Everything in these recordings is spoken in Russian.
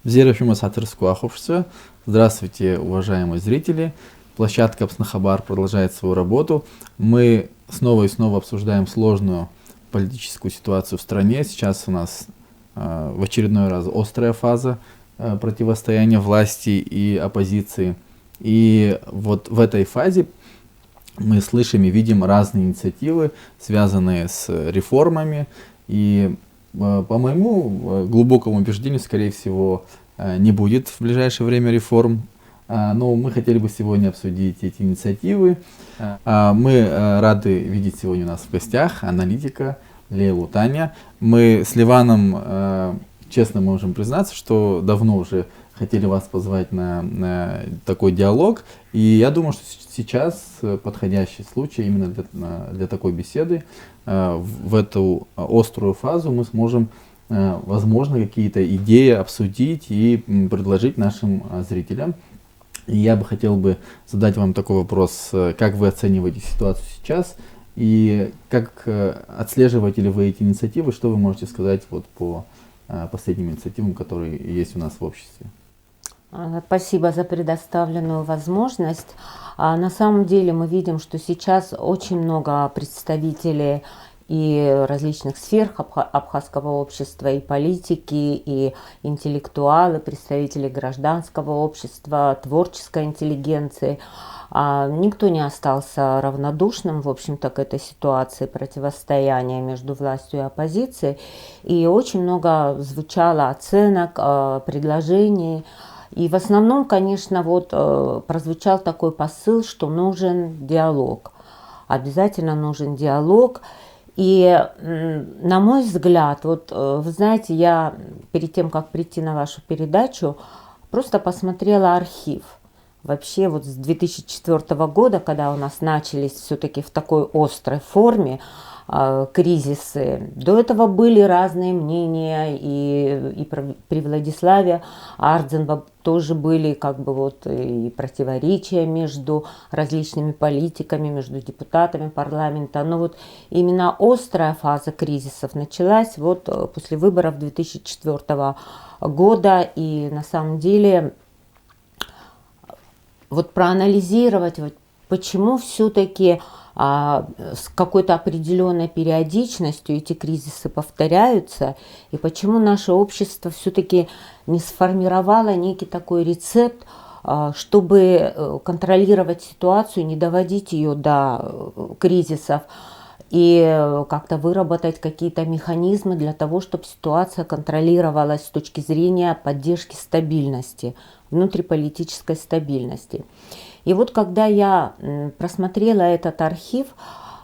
Зерафима Сатырского общества. Здравствуйте, уважаемые зрители. Площадка Апснахабар продолжает свою работу. Мы снова и снова обсуждаем сложную политическую ситуацию в стране. Сейчас у нас в очередной раз острая фаза противостояния власти и оппозиции. И вот в этой фазе мы слышим и видим разные инициативы, связанные с реформами. И по моему глубокому убеждению, скорее всего, не будет в ближайшее время реформ. Но мы хотели бы сегодня обсудить эти инициативы. Мы рады видеть сегодня у нас в гостях аналитика Лея Лутаня. Мы с Ливаном, честно можем признаться, что давно уже хотели вас позвать на такой диалог. И я думаю, что сейчас подходящий случай именно для такой беседы. В эту острую фазу мы сможем, возможно, какие-то идеи обсудить и предложить нашим зрителям. И я бы хотел задать вам такой вопрос: как вы оцениваете ситуацию сейчас и как отслеживаете ли вы эти инициативы, что вы можете сказать вот по последним инициативам, которые есть у нас в обществе? Спасибо за предоставленную возможность. На самом деле мы видим, что сейчас очень много представителей и различных сфер абхазского общества, и политики, и интеллектуалы, представители гражданского общества, творческой интеллигенции. Никто не остался равнодушным, в общем-то, к этой ситуации противостояния между властью и оппозицией. И очень много звучало оценок, предложений. И в основном, конечно, вот прозвучал такой посыл, что нужен диалог. Обязательно нужен диалог. И, на мой взгляд, вот вы знаете, я перед тем, как прийти на вашу передачу, просто посмотрела архив. Вообще вот с 2004 года, когда у нас начались все-таки в такой острой форме кризисы. До этого были разные мнения, и при Владиславе Ардзенбо тоже были как бы вот и противоречия между различными политиками, между депутатами парламента. Но вот именно острая фаза кризисов началась вот после выборов 2004 года. И на самом деле вот проанализировать, вот почему все-таки с какой-то определенной периодичностью эти кризисы повторяются, и почему наше общество все-таки не сформировало некий такой рецепт, чтобы контролировать ситуацию, не доводить ее до кризисов, и как-то выработать какие-то механизмы для того, чтобы ситуация контролировалась с точки зрения поддержки стабильности, внутриполитической стабильности. И вот когда я просмотрела этот архив,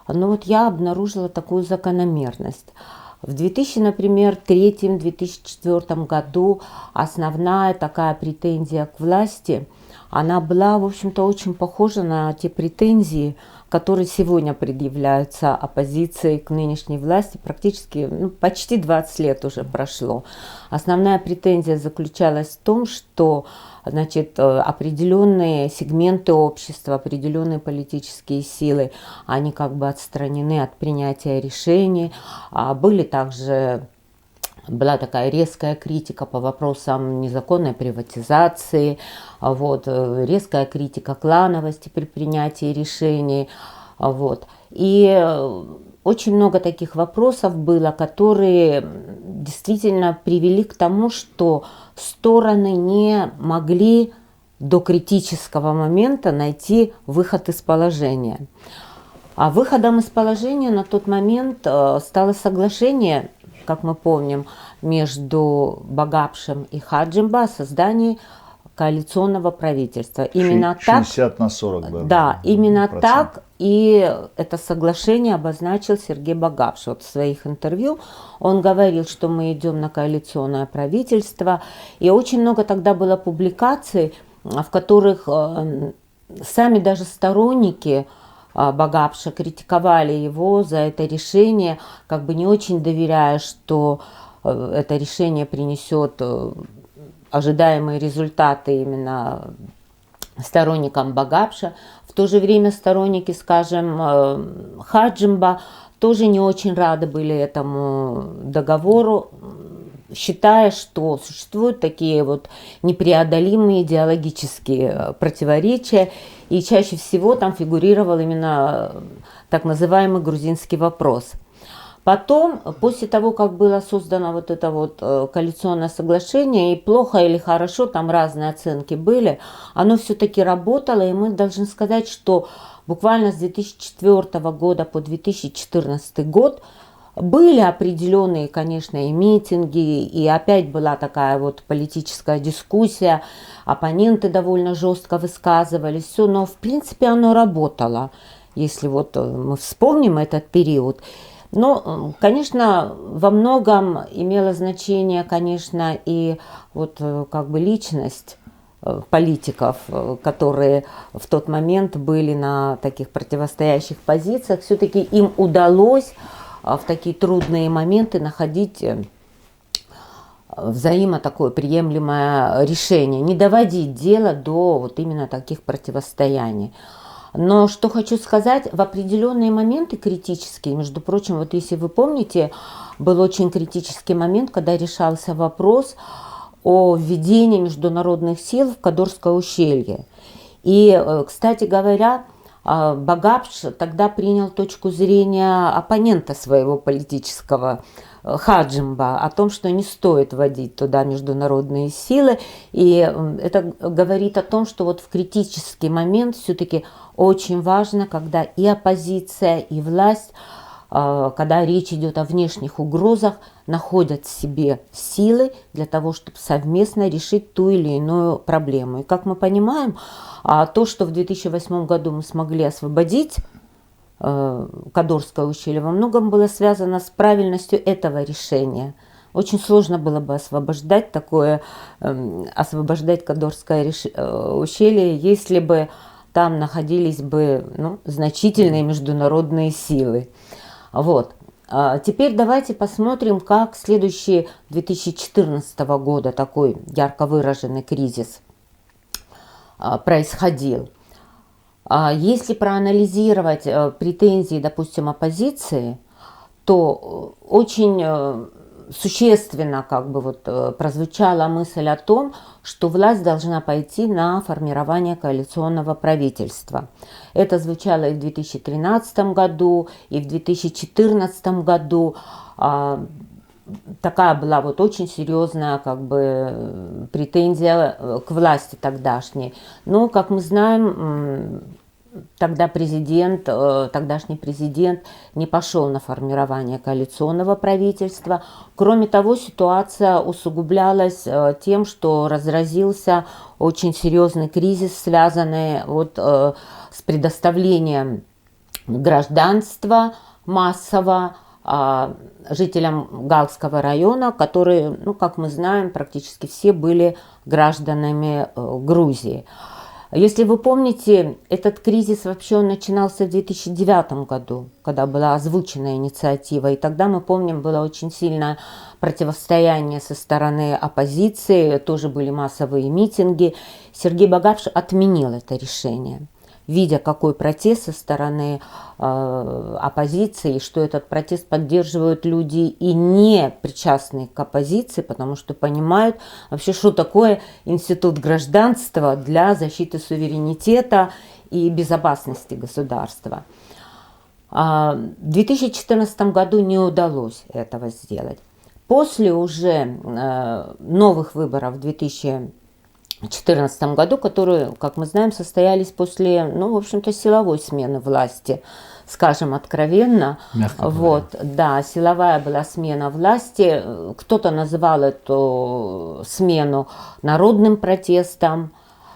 ну вот я обнаружила такую закономерность. В 2003-2004 году основная такая претензия к власти, она была, в общем-то, очень похожа на те претензии, которые сегодня предъявляются оппозицией к нынешней власти. Практически, почти 20 лет уже прошло. Основная претензия заключалась в том, что определенные сегменты общества, определенные политические силы, они как бы отстранены от принятия решений. Была такая резкая критика по вопросам незаконной приватизации, резкая критика клановости при принятии решений. И очень много таких вопросов было, которые действительно привели к тому, что стороны не могли до критического момента найти выход из положения. А выходом из положения на тот момент стало соглашение, как мы помним, между Багапшем и Хаджимба о создании коалиционного правительства. Именно 60/40 было. Да, именно так. И это соглашение обозначил Сергей Багапш. Вот в своих интервью он говорил, что мы идем на коалиционное правительство. И очень много тогда было публикаций, в которых сами даже сторонники Багапша критиковали его за это решение, как бы не очень доверяя, что это решение принесет ожидаемые результаты именно сторонникам Багапша. В то же время сторонники, скажем, Хаджимба тоже не очень рады были этому договору, считая, что существуют такие вот непреодолимые идеологические противоречия, и чаще всего там фигурировал именно так называемый грузинский вопрос. Потом, после того, как было создано вот это вот коалиционное соглашение, и плохо или хорошо, там разные оценки были, оно все-таки работало, и мы должны сказать, что буквально с 2004 года по 2014 год были определенные, конечно, и митинги, и опять была такая вот политическая дискуссия, оппоненты довольно жестко высказывались, все, но в принципе оно работало, если вот мы вспомним этот период. Но, конечно, во многом имело значение, конечно, и вот как бы личность политиков, которые в тот момент были на таких противостоящих позициях. Все-таки им удалось в такие трудные моменты находить взаимо такое приемлемое решение, не доводить дело до вот именно таких противостояний. Но что хочу сказать, в определенные моменты критические, между прочим, вот если вы помните, был очень критический момент, когда решался вопрос о введении международных сил в Кадорское ущелье. И, кстати говоря, Багапш тогда принял точку зрения оппонента своего политического, Хаджимба, о том, что не стоит вводить туда международные силы. И это говорит о том, что вот в критический момент все-таки очень важно, когда и оппозиция, и власть, когда речь идет о внешних угрозах, находят в себе силы для того, чтобы совместно решить ту или иную проблему. И как мы понимаем, то, что в 2008 году мы смогли освободить Кадорское ущелье, во многом было связано с правильностью этого решения. Очень сложно было бы освобождать Кадорское ущелье, если бы там находились бы значительные международные силы. Вот. Теперь давайте посмотрим, как следующий 2014 года такой ярко выраженный кризис происходил. Если проанализировать претензии, допустим, оппозиции, то очень существенно прозвучала мысль о том, что власть должна пойти на формирование коалиционного правительства. Это звучало и в 2013 году, и в 2014 году. Такая была вот очень серьезная претензия к власти тогдашней. Но, как мы знаем, тогдашний президент не пошел на формирование коалиционного правительства. Кроме того, ситуация усугублялась тем, что разразился очень серьезный кризис, связанный с предоставлением гражданства массово жителям Галского района, которые, как мы знаем, практически все были гражданами Грузии. Если вы помните, этот кризис вообще начинался в 2009 году, когда была озвучена инициатива, и тогда, мы помним, было очень сильное противостояние со стороны оппозиции, тоже были массовые митинги. Сергей Багапш отменил это решение, видя, какой протест со стороны оппозиции, что этот протест поддерживают люди и не причастные к оппозиции, потому что понимают вообще, что такое институт гражданства для защиты суверенитета и безопасности государства. В 2014 году не удалось этого сделать. После уже новых выборов в 2014 году, которые, как мы знаем, состоялись после, в общем-то, силовой смены власти, скажем откровенно. Да, силовая была смена власти. Кто-то называл эту смену народным протестом,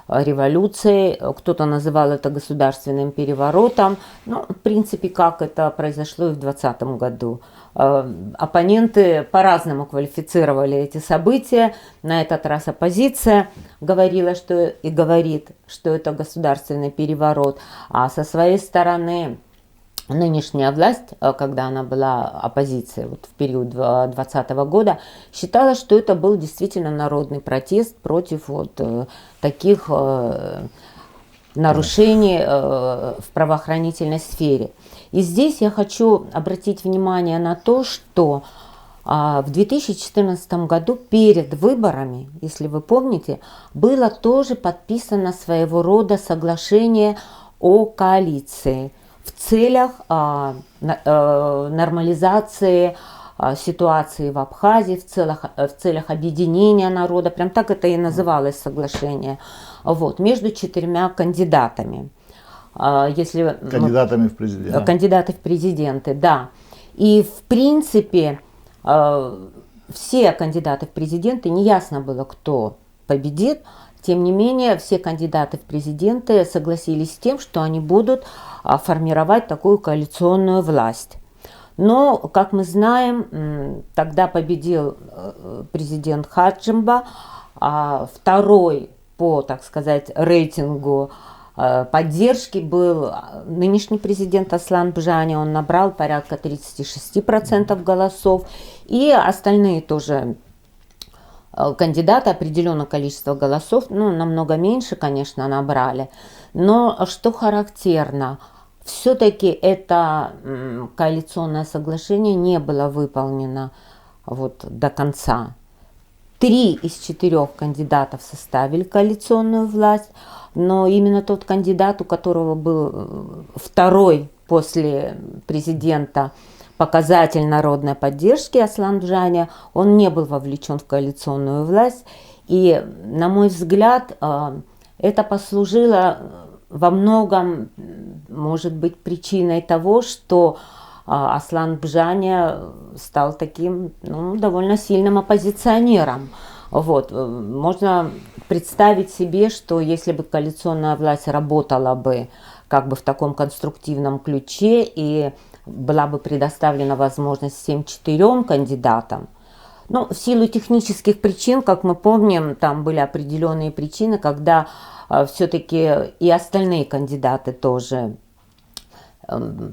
революцией, кто-то называл это государственным переворотом. В принципе, как это произошло и в 2020 году. Оппоненты по-разному квалифицировали эти события. На этот раз оппозиция говорила, что и говорит, что это государственный переворот. А со своей стороны нынешняя власть, когда она была оппозицией в период 2020 года, считала, что это был действительно народный протест против таких нарушений в правоохранительной сфере. И здесь я хочу обратить внимание на то, что В 2014 году перед выборами, если вы помните, было тоже подписано своего рода соглашение о коалиции в целях нормализации ситуации в Абхазии, в целях объединения народа. Прям так это и называлось соглашение. Вот, между 4 кандидатами. Если Кандидатами в президенты. Кандидаты в президенты, да. И в принципе все кандидаты в президенты, неясно было, кто победит, тем не менее все кандидаты в президенты согласились с тем, что они будут формировать такую коалиционную власть. Но, как мы знаем, тогда победил президент Хаджимба, второй по, так сказать, рейтингу поддержки был нынешний президент Аслан Бжани, он набрал порядка 36% голосов, и остальные тоже кандидаты определенное количество голосов, ну, намного меньше, конечно, набрали. Но что характерно, все-таки это коалиционное соглашение не было выполнено вот до конца. 3 из 4 кандидатов составили коалиционную власть, но именно тот кандидат, у которого был второй после президента показатель народной поддержки, Аслан Бжани, он не был вовлечен в коалиционную власть. И, на мой взгляд, это послужило во многом, может быть, причиной того, что Аслан Бжани стал таким, ну, довольно сильным оппозиционером. Вот. Можно представить себе, что если бы коалиционная власть работала бы как бы в таком конструктивном ключе и была бы предоставлена возможность всем 4 кандидатам, но в силу технических причин, как мы помним, там были определенные причины, когда все-таки и остальные кандидаты тоже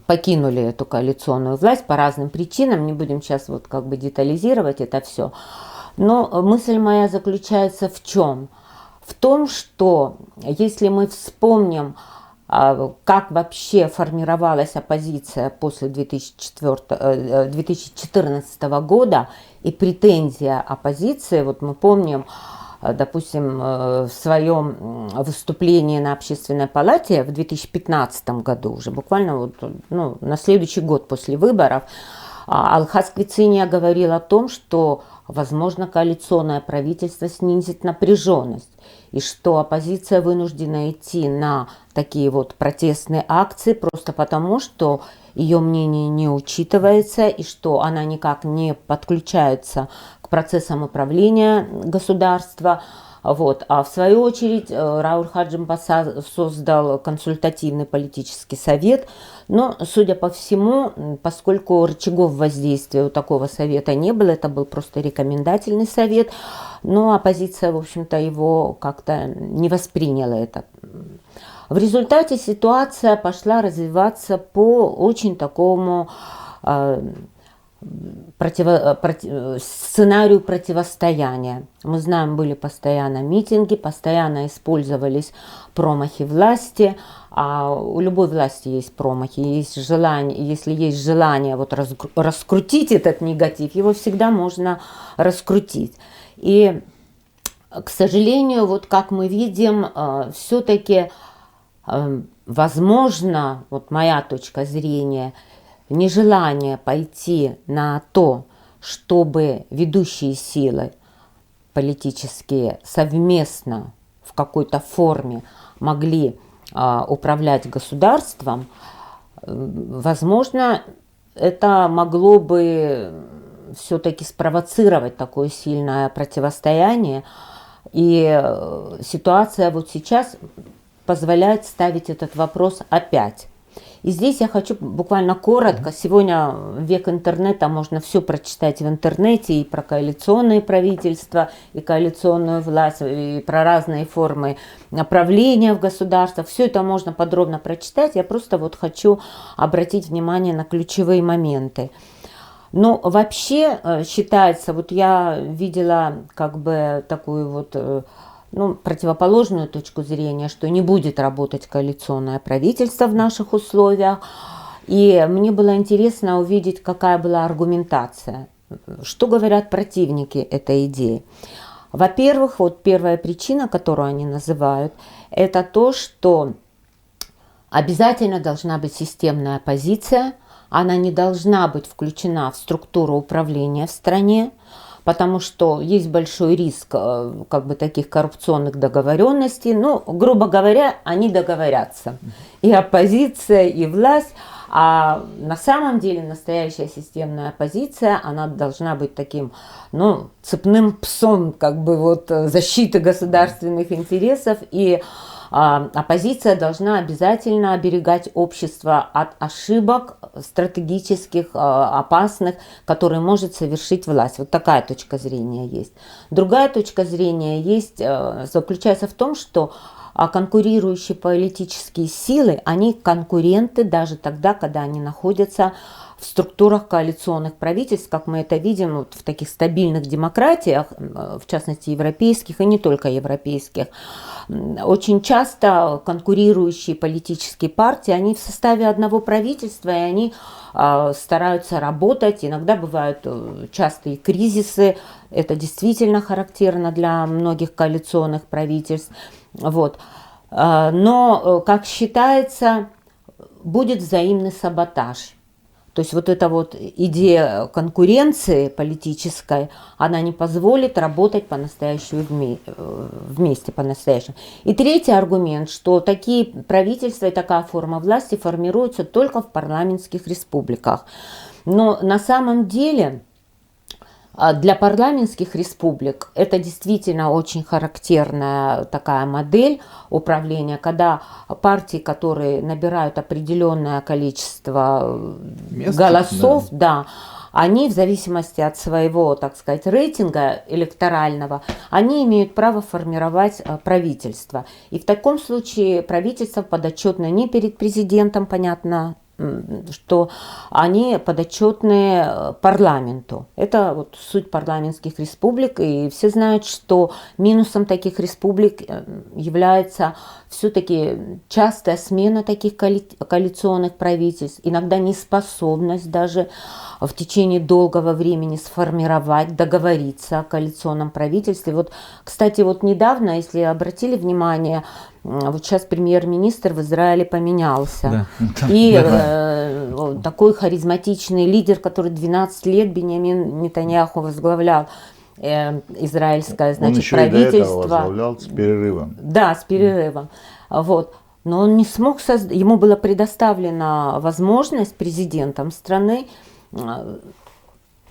покинули эту коалиционную власть по разным причинам, не будем сейчас вот как бы детализировать это все. Но мысль моя заключается в чем? В том, что если мы вспомним, как вообще формировалась оппозиция после 2014 года и претензия оппозиции, вот мы помним, допустим, в своем выступлении на Общественной палате в 2015 году, уже буквально вот, ну, на следующий год после выборов, Алхаз Квициния говорил о том, что, возможно, коалиционное правительство снизит напряженность, и что оппозиция вынуждена идти на такие вот протестные акции просто потому, что ее мнение не учитывается и что она никак не подключается к процессам управления государства. Вот. А в свою очередь Рауль Хаджимба создал консультативный политический совет, но, судя по всему, поскольку рычагов воздействия у такого совета не было, это был просто рекомендательный совет, но оппозиция, в общем-то, его как-то не восприняла это. В результате ситуация пошла развиваться по очень такому сценарию противостояния. Мы знаем, были постоянно митинги, постоянно использовались промахи власти, а у любой власти есть промахи, есть желание, если есть желание вот раскрутить этот негатив, его всегда можно раскрутить. И, к сожалению, вот как мы видим, все-таки, возможно, вот моя точка зрения, нежелание пойти на то, чтобы ведущие силы политические совместно в какой-то форме могли управлять государством, возможно, это могло бы все-таки спровоцировать такое сильное противостояние. И ситуация вот сейчас позволяет ставить этот вопрос опять. И здесь я хочу буквально коротко, сегодня век интернета, можно все прочитать в интернете и про коалиционные правительства, и коалиционную власть, и про разные формы направления в государство. Все это можно подробно прочитать, я просто вот хочу обратить внимание на ключевые моменты. Но вообще считается, вот я видела как бы такую вот, ну, противоположную точку зрения, что не будет работать коалиционное правительство в наших условиях. И мне было интересно увидеть, какая была аргументация. что говорят противники этой идеи? Во-первых, вот первая причина, которую они называют, это то, что обязательно должна быть системная оппозиция, она не должна быть включена в структуру управления в стране, потому что есть большой риск как бы таких коррупционных договоренностей. Ну, грубо говоря, они договорятся. И оппозиция, и власть. А на самом деле настоящая системная оппозиция, она должна быть таким, ну, цепным псом, как бы вот защиты государственных интересов. И оппозиция должна обязательно оберегать общество от ошибок стратегических, опасных, которые может совершить власть. Вот такая точка зрения есть. Другая точка зрения есть, заключается в том, что конкурирующие политические силы, они конкуренты даже тогда, когда они находятся в структурах коалиционных правительств, как мы это видим вот в таких стабильных демократиях, в частности европейских и не только европейских. Очень часто конкурирующие политические партии, они в составе одного правительства, и они стараются работать. Иногда бывают частые кризисы, это действительно характерно для многих коалиционных правительств. Вот. Но, как считается, будет взаимный саботаж. То есть вот эта вот идея конкуренции политической, она не позволит работать по-настоящему вместе по-настоящему. И третий аргумент, что такие правительства и такая форма власти формируются только в парламентских республиках. Но на самом деле для парламентских республик это действительно очень характерная такая модель управления, когда партии, которые набирают определенное количество голосов, да, они в зависимости от своего, так сказать, рейтинга электорального, они имеют право формировать правительство. И в таком случае правительство подотчетно не перед президентом, понятно, что они подотчетны парламенту. Это вот суть парламентских республик, и все знают, что минусом таких республик является все-таки частая смена таких коалиционных правительств, иногда неспособность даже в течение долгого времени сформировать, договориться о коалиционном правительстве. Вот, кстати, вот недавно, если обратили внимание, вот сейчас премьер-министр в Израиле поменялся. Да. И такой харизматичный лидер, который 12 лет, Биньямин Нетаньяху, возглавлял израильское, значит, он еще правительство. И до этого возглавлял с перерывом. Да, с перерывом. Вот. Но он не смог создать, ему была предоставлена возможность президентом страны,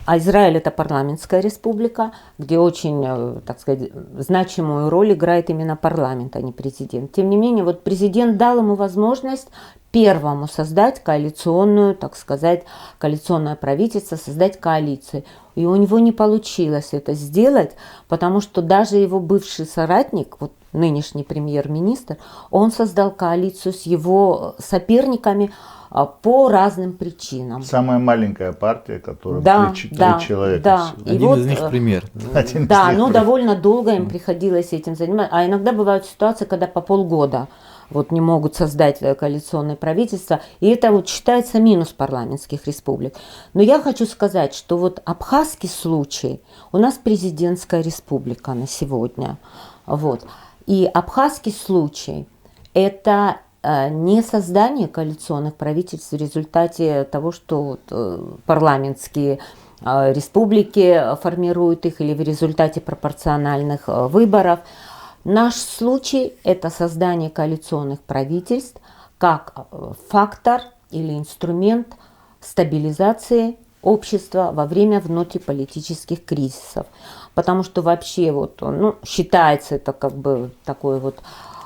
а Израиль это парламентская республика, где очень, так сказать, значимую роль играет именно парламент, а не президент. Тем не менее, вот президент дал ему возможность первому создать коалиционную, так сказать, коалиционное правительство, создать коалицию. И у него не получилось это сделать, потому что даже его бывший соратник, вот нынешний премьер-министр, он создал коалицию с его соперниками по разным причинам. Самая маленькая партия, которая три человека. Да. Один вот, из них пример. Да, но довольно долго им приходилось этим заниматься. А иногда бывают ситуации, когда по полгода вот не могут создать коалиционное правительство. И это вот считается минус парламентских республик. Но я хочу сказать, что вот абхазский случай, у нас президентская республика на сегодня. Вот. И абхазский случай – это не создание коалиционных правительств в результате того, что вот парламентские республики формируют их или в результате пропорциональных выборов. Наш случай – это создание коалиционных правительств как фактор или инструмент стабилизации общества во время внутриполитических кризисов. Потому что вообще вот, считается это как бы такое вот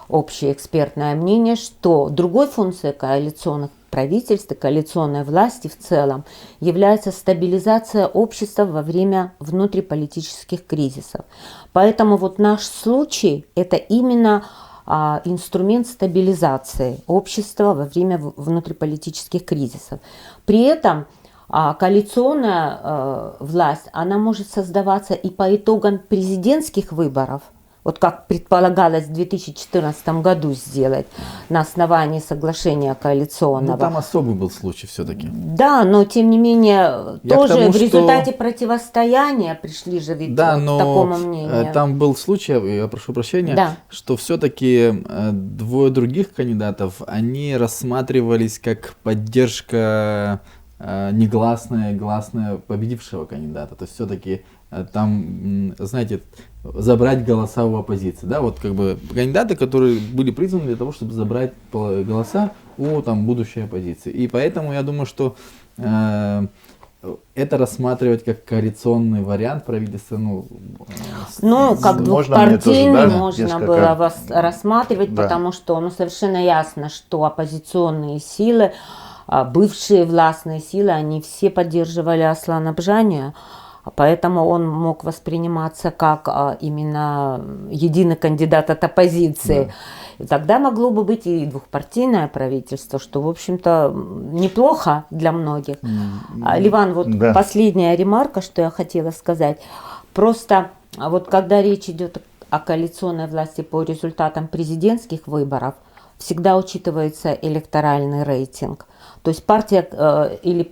общее экспертное мнение, что другой функцией коалиционных правительств и коалиционной власти в целом является стабилизация общества во время внутриполитических кризисов. Поэтому вот наш случай – это именно инструмент стабилизации общества во время внутриполитических кризисов. При этом коалиционная власть, она может создаваться и по итогам президентских выборов, вот как предполагалось в 2014 году сделать на основании соглашения коалиционного. Ну, там особый был случай все-таки. Да, но тем не менее, Я тоже тому, в результате противостояния пришли же ведь да, к такому мнению. Там был случай, я прошу прощения, да. что все-таки двое других кандидатов, они рассматривались как поддержка негласная и гласная победившего кандидата. То есть все-таки там, знаете, забрать голоса у оппозиции. Да? Вот как бы кандидаты, которые были призваны для того, чтобы забрать голоса у там, будущей оппозиции. И поэтому я думаю, что это рассматривать как коалиционный вариант правительства, как двухпартийный можно было рассматривать, да. Потому что совершенно ясно, что оппозиционные силы, бывшие властные силы, они все поддерживали Аслана Бжанию, поэтому он мог восприниматься как именно единый кандидат от оппозиции. Да. И тогда могло бы быть и двухпартийное правительство, что, в общем-то, неплохо для многих. Ливан, вот да. Последняя ремарка, что я хотела сказать. Просто вот когда речь идет о коалиционной власти по результатам президентских выборов, всегда учитывается электоральный рейтинг. То есть партия или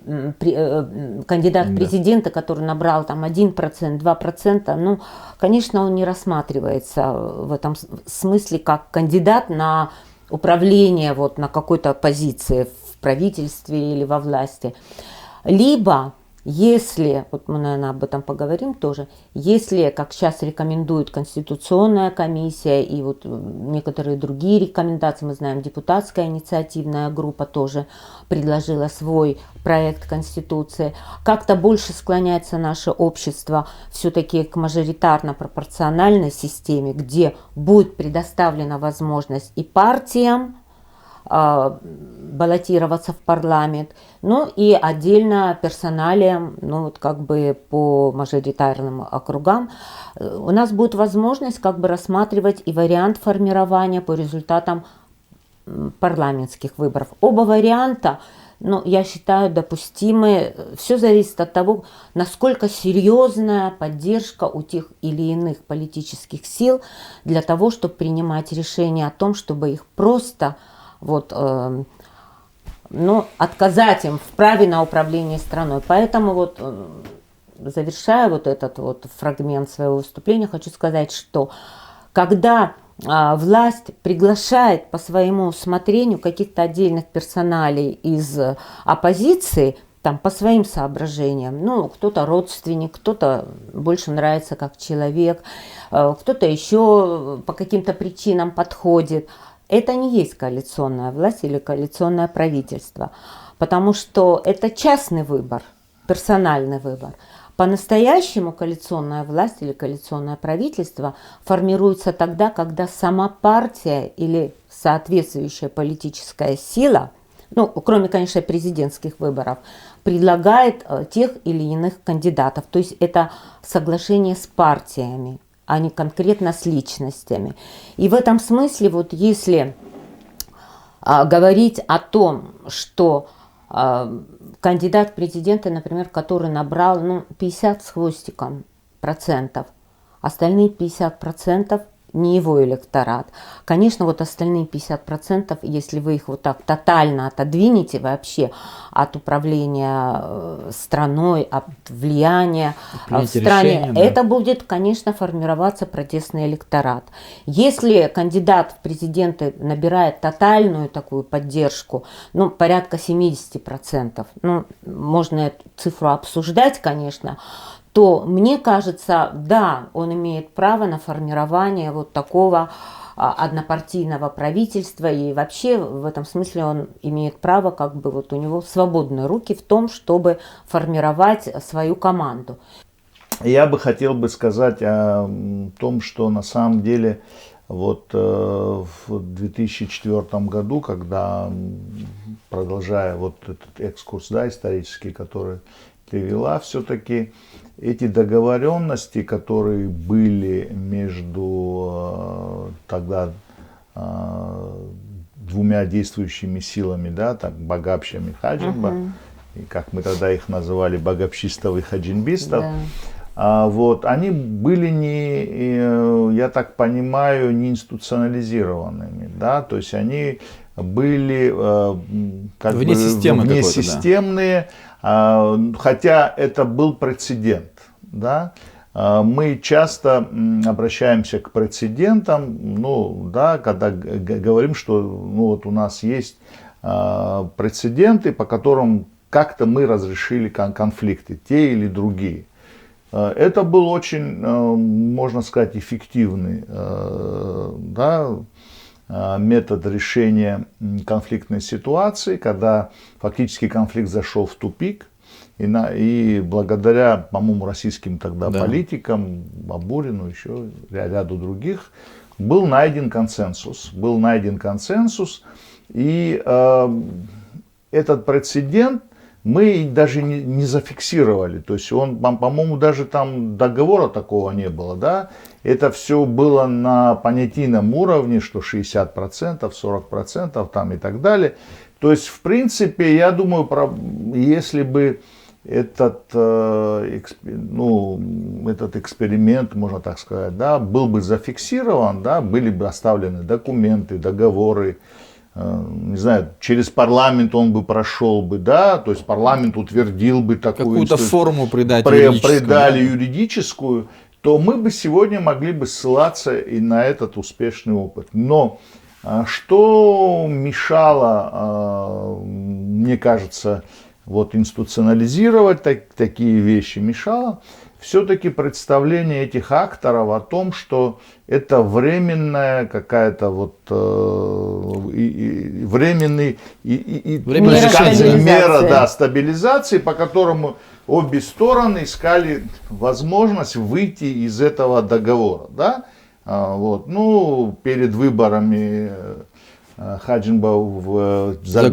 кандидат в президенты, который набрал там 1%, 2%, конечно, он не рассматривается в этом смысле как кандидат на управление вот на какой-то позиции в правительстве или во власти. Либо, если, вот мы, наверное, об этом поговорим тоже, если, как сейчас рекомендует Конституционная комиссия и вот некоторые другие рекомендации, мы знаем, депутатская инициативная группа тоже предложила свой проект Конституции, как-то больше склоняется наше общество все-таки к мажоритарно-пропорциональной системе, где будет предоставлена возможность и партиям баллотироваться в парламент, и отдельно персоналиям, по мажоритарным округам, у нас будет возможность рассматривать и вариант формирования по результатам парламентских выборов. Оба варианта, я считаю, допустимы. Все зависит от того, насколько серьезная поддержка у тех или иных политических сил для того, чтобы принимать решения о том, чтобы их просто отказать им в праве на управление страной. Поэтому завершая этот фрагмент своего выступления, хочу сказать, что когда власть приглашает по своему усмотрению каких-то отдельных персоналей из оппозиции, по своим соображениям, кто-то родственник, кто-то больше нравится как человек, кто-то еще по каким-то причинам подходит, это не есть коалиционная власть или коалиционное правительство, потому что это частный выбор, персональный выбор. По-настоящему коалиционная власть или коалиционное правительство формируется тогда, когда сама партия или соответствующая политическая сила, кроме, конечно, президентских выборов, предлагает тех или иных кандидатов. То есть это соглашение с партиями, а не конкретно с личностями. И в этом смысле, если говорить о том, что кандидат в президенты, например, который набрал 50 с хвостиком процентов, остальные 50% не его электорат. Конечно, остальные 50%, если вы их так тотально отодвинете вообще от управления страной, от влияния в стране, решение, это будет, конечно, формироваться протестный электорат. Если кандидат в президенты набирает тотальную такую поддержку, порядка 70%, можно эту цифру обсуждать, конечно, то, мне кажется, да, он имеет право на формирование такого однопартийного правительства, и вообще в этом смысле он имеет право, у него свободные руки в том, чтобы формировать свою команду. Я бы хотел сказать о том, что на самом деле в 2004 году, когда, продолжая этот экскурс, исторический, который ты вела, все-таки эти договоренности, которые были между тогда двумя действующими силами, Багапшем и Хаджимба, и как мы тогда их называли, багапшистов и хаджинбистов, вот, они были не, я так понимаю, не институционализированными, да, то есть они были как вне бы системы внесистемные, хотя это был прецедент, да. Мы часто обращаемся к прецедентам, ну, да, когда говорим, что ну, вот у нас есть прецеденты, по которым как-то мы разрешили конфликты, те или другие. Это был очень, можно сказать, эффективный, да, метод решения конфликтной ситуации, когда фактически конфликт зашел в тупик, и благодаря, по-моему, российским тогда политикам, Бабурину, еще ряду других, был найден консенсус. И этот прецедент мы даже не зафиксировали. То есть он, по-моему, даже там договора такого не было. Да? Это все было на понятийном уровне, что 60%, 40% там и так далее. То есть, в принципе, я думаю, если бы этот эксперимент, можно так сказать, да, был бы зафиксирован, да, были бы оставлены документы, договоры, не знаю, через парламент он бы прошел бы, да, то есть парламент утвердил бы такую какую-то форму придали юридическую, то мы бы сегодня могли бы ссылаться и на этот успешный опыт. Но что мешало, мне кажется, вот институционализировать такие вещи, мешало все-таки представление этих акторов о том, что это временная какая-то вот временная мера стабилизации, по которому обе стороны искали возможность выйти из этого договора. Да? Вот. Ну, перед выборами Хаджимбаев за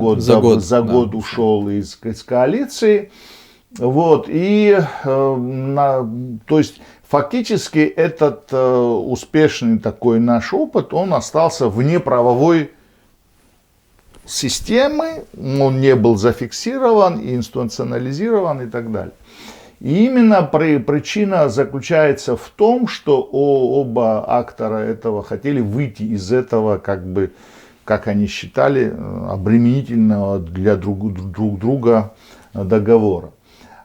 год ушел из коалиции. Вот, и, то есть, фактически этот успешный такой наш опыт, он остался вне правовой системы, он не был зафиксирован, институционализирован и так далее. И именно причина заключается в том, что оба актора этого хотели выйти из этого, как бы, как они считали, обременительного для друг друга договора.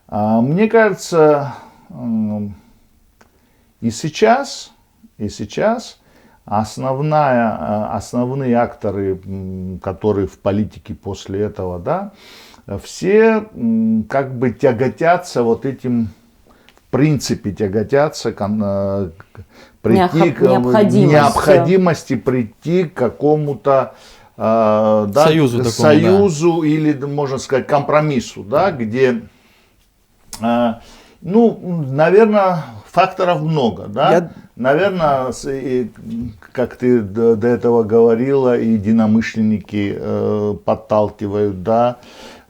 Мне кажется, и сейчас основные акторы, которые в политике после этого, да, все как бы тяготятся вот этим, в принципе, тяготятся необходимости прийти к какому-то союзу или, можно сказать, компромиссу, да, где, ну, наверное, факторов много, да. Наверное, как ты до этого говорила, и единомышленники подталкивают, да,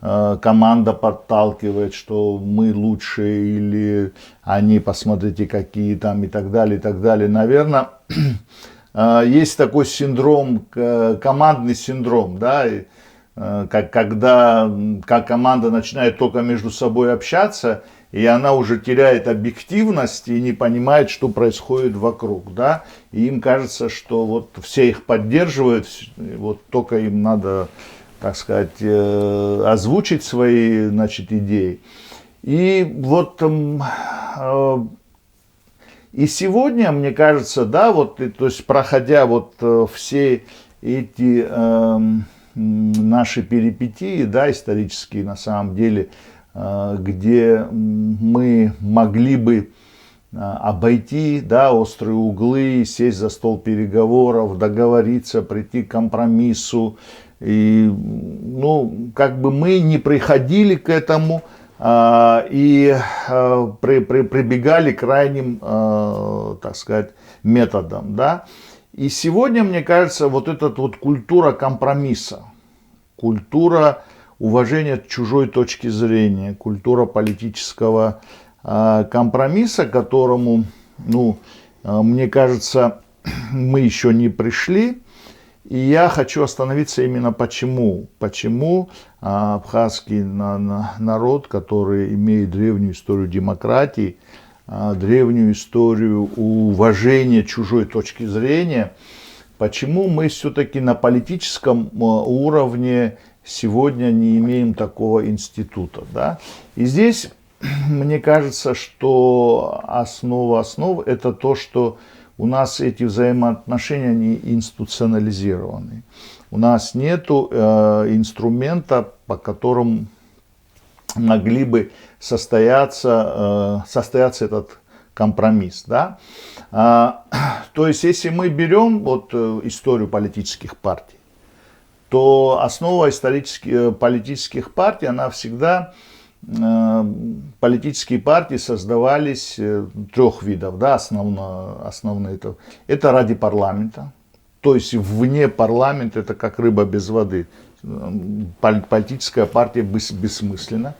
команда подталкивает, что мы лучше, или они, посмотрите, какие там, и так далее, и так далее. Наверное, есть такой синдром, командный синдром, да, когда команда начинает только между собой общаться, и она уже теряет объективность и не понимает, что происходит вокруг, да, и им кажется, что вот все их поддерживают, вот только им надо, так сказать, озвучить свои, значит, идеи. И вот и сегодня, мне кажется, да, вот, то есть проходя вот все эти наши перипетии, да, исторические на самом деле, где мы могли бы обойти, да, острые углы, сесть за стол переговоров, договориться, прийти к компромиссу. И, ну, как бы мы не приходили к этому и прибегали к крайним, так сказать, методам, да. И сегодня, мне кажется, вот эта вот культура компромисса, культура уважения чужой точки зрения, культура политического компромисса, к которому, ну, мне кажется, мы еще не пришли. И я хочу остановиться именно почему. Почему абхазский народ, который имеет древнюю историю демократии, древнюю историю, уважение чужой точки зрения, почему мы все-таки на политическом уровне сегодня не имеем такого института, да? И здесь, мне кажется, что основа основ это то, что у нас эти взаимоотношения не институционализированы. У нас нет инструмента, по которому могли бы состояться этот компромисс. Да? То есть, если мы берем вот историю политических партий, то основа политических партий, она всегда, политические партии создавались трех видов, да, основные. Это ради парламента, то есть вне парламента это как рыба без воды. Политическая партия бессмысленна.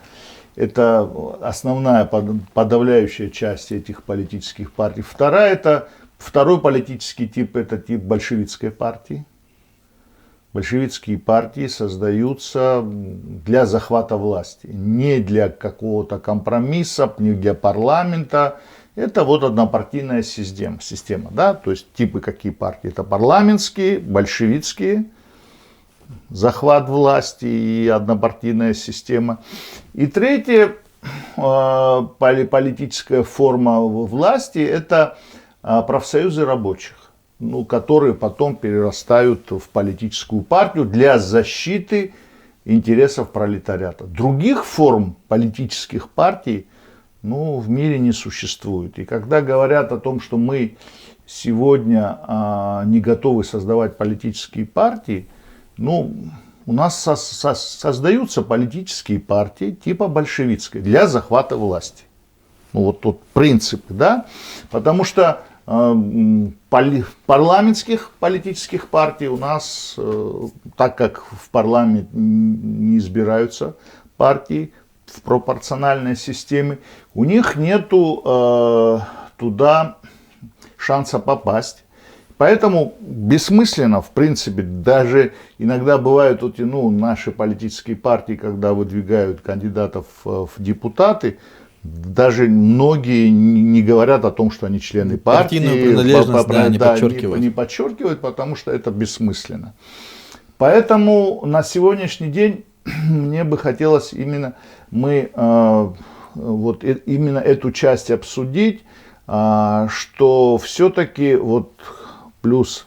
Это основная подавляющая часть этих политических партий. Второй политический тип, это тип большевистской партии. Большевистские партии создаются для захвата власти, не для какого-то компромисса, не для парламента. Это вот однопартийная система, да? То есть типы какие партии? Это парламентские, большевистские, захват власти и однопартийная система. И третья политическая форма власти – это профсоюзы рабочих, которые потом перерастают в политическую партию для защиты интересов пролетариата. Других форм политических партий в мире не существует. И когда говорят о том, что мы сегодня не готовы создавать политические партии, у нас создаются политические партии типа большевистской для захвата власти. Вот тут принципы, да? Потому что парламентских политических партий у нас, так как в парламент не избираются партии в пропорциональной системе, у них нету туда шанса попасть. Поэтому бессмысленно, в принципе, даже иногда бывают наши политические партии, когда выдвигают кандидатов в депутаты, даже многие не говорят о том, что они члены партии. Партийную принадлежность, не подчеркивают. Не подчеркивают, потому что это бессмысленно. Поэтому на сегодняшний день мне бы хотелось именно именно эту часть обсудить, что все-таки плюс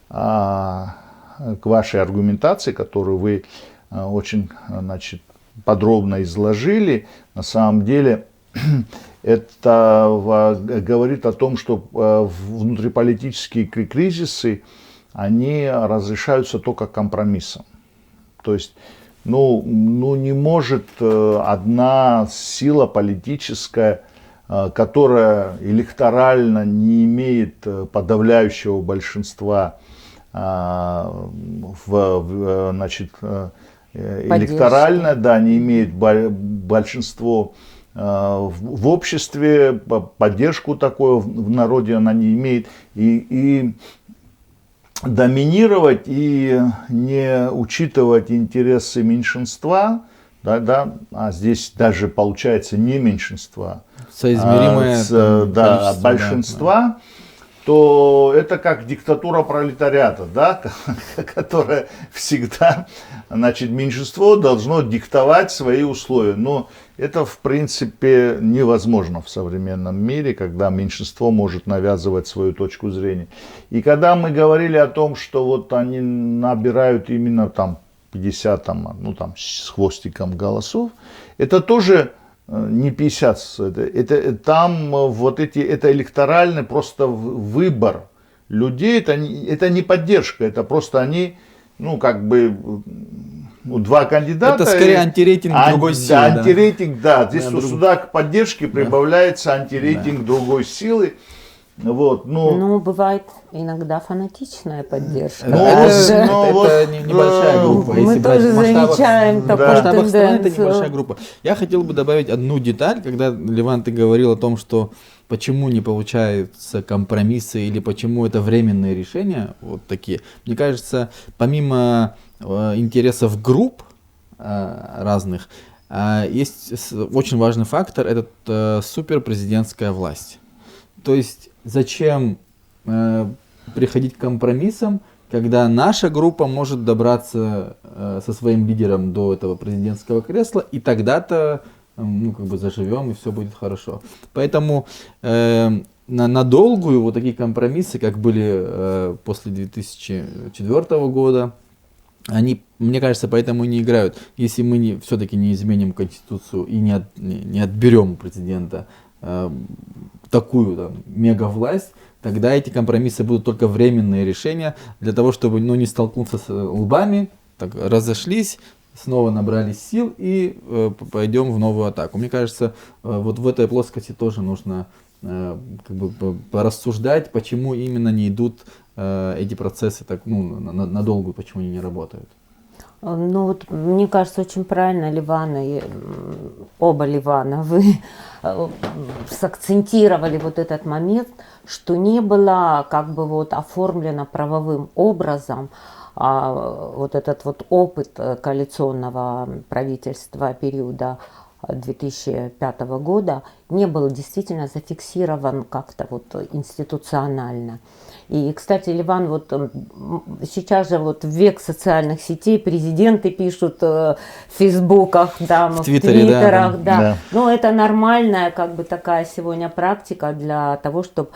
к вашей аргументации, которую вы очень подробно изложили, на самом деле это говорит о том, что внутриполитические кризисы, они разрешаются только компромиссом. То есть, не может одна сила политическая, которая электорально не имеет подавляющего большинства, электорально, не имеет большинство в обществе, поддержку такую в народе она не имеет, и доминировать и не учитывать интересы меньшинства, а здесь даже получается не меньшинства, соизмеримое большинства, то это как диктатура пролетариата, которая всегда, меньшинство должно диктовать свои условия. Но это, в принципе, невозможно в современном мире, когда меньшинство может навязывать свою точку зрения. И когда мы говорили о том, что они набирают именно 50, с хвостиком голосов, это тоже не 50, это электоральный просто выбор людей, это не поддержка, это просто они, два кандидата. Это скорее антирейтинг другой силы. Да, антирейтинг, здесь сюда к поддержке прибавляется антирейтинг другой силы. Бывает иногда фанатичная поддержка. Это небольшая группа. Мы тоже замечаем такую тенденцию. Это небольшая группа. Я хотел бы добавить одну деталь, когда, Леван, ты говорил о том, что почему не получаются компромиссы или почему это временные решения, вот такие. Мне кажется, помимо интересов групп разных, Есть очень важный фактор, это суперпрезидентская власть. То есть зачем приходить к компромиссам, когда наша группа может добраться со своим лидером до этого президентского кресла, и тогда-то заживем, и все будет хорошо. Поэтому на долгую вот такие компромиссы, как были после 2004 года, они, мне кажется, поэтому и не играют. Если мы все-таки не изменим Конституцию и не отберем у президента такую мегавласть, тогда эти компромиссы будут только временные решения для того, чтобы не столкнуться с лбами, так, разошлись, снова набрались сил и пойдем в новую атаку. Мне кажется, вот в этой плоскости тоже нужно порассуждать, почему именно не идут эти процессы так, надолго, почему они не работают. Ну вот, мне кажется, очень правильно оба Ливана, вы сакцентировали вот этот момент, что не было оформлено правовым образом вот этот вот опыт коалиционного правительства периода 2005 года не был действительно зафиксирован как-то институционально. И, кстати, Ливан, сейчас же в век социальных сетей президенты пишут в фейсбуках, в твиттерах, да. Но это нормальная такая сегодня практика для того, чтобы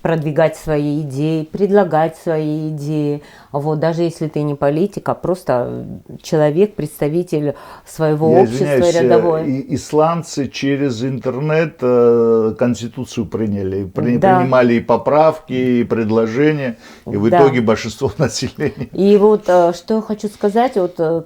продвигать свои идеи, предлагать свои идеи. Даже если ты не политик, а просто человек, представитель своего общества рядовой. Исландцы через интернет Конституцию приняли. Принимали и поправки, и предложения, и в итоге большинство населения. И что я хочу сказать,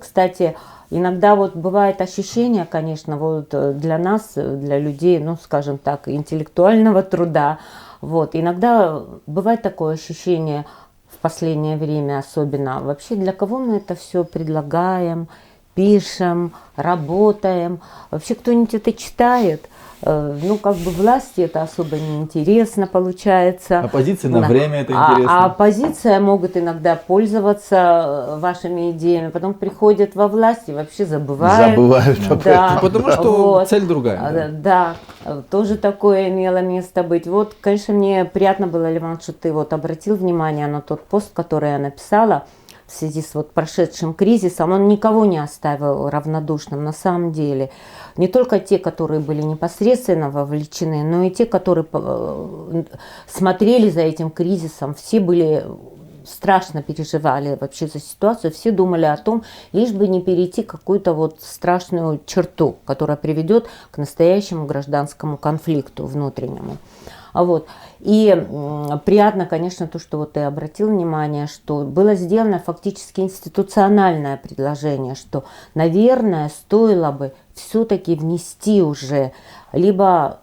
кстати, иногда бывает ощущение, конечно, для нас, для людей, скажем так, интеллектуального труда, иногда бывает такое ощущение в последнее время особенно, вообще для кого мы это все предлагаем, пишем, работаем, вообще кто-нибудь это читает. Власти это особо не интересно получается. Оппозиции на время это интересно. А оппозиция могут иногда пользоваться вашими идеями, потом приходят во власть и вообще забывают. Да. Потому что цель другая. Да, тоже такое имело место быть. Конечно, мне приятно было, Ливан, что ты обратил внимание на тот пост, который я написала в связи с прошедшим кризисом. Он никого не оставил равнодушным на самом деле. Не только те, которые были непосредственно вовлечены, но и те, которые смотрели за этим кризисом. Все страшно переживали вообще за ситуацию, все думали о том, лишь бы не перейти какую-то страшную черту, которая приведет к настоящему гражданскому конфликту внутреннему. И приятно, конечно, то, что ты обратил внимание, что было сделано фактически институциональное предложение, что, наверное, стоило бы все-таки внести уже либо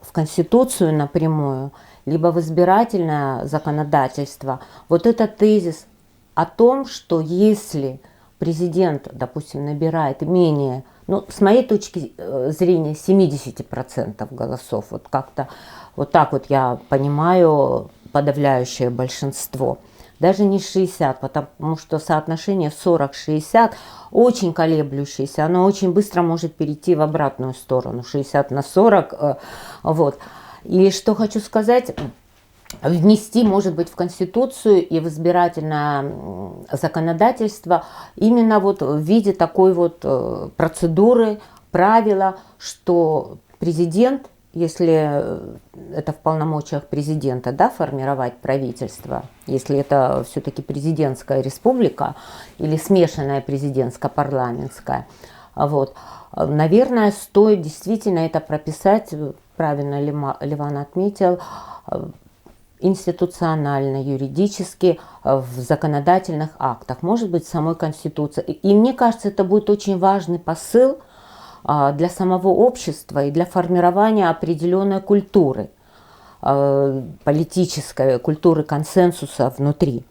в Конституцию напрямую, либо в избирательное законодательство этот тезис о том, что если президент, допустим, набирает менее, с моей точки зрения, 70% голосов, как-то так я понимаю подавляющее большинство, даже не 60, потому что соотношение 40-60 очень колеблющееся, оно очень быстро может перейти в обратную сторону, 60/40, И что хочу сказать, внести, может быть, в Конституцию и в избирательное законодательство именно в виде такой процедуры, правила, что президент, если это в полномочиях президента, формировать правительство, если это все-таки президентская республика или смешанная президентско-парламентская, наверное, стоит действительно это прописать, правильно Ливан отметил, институционально, юридически, в законодательных актах, может быть, в самой Конституции. И мне кажется, это будет очень важный посыл для самого общества и для формирования определенной культуры, политической культуры консенсуса внутри.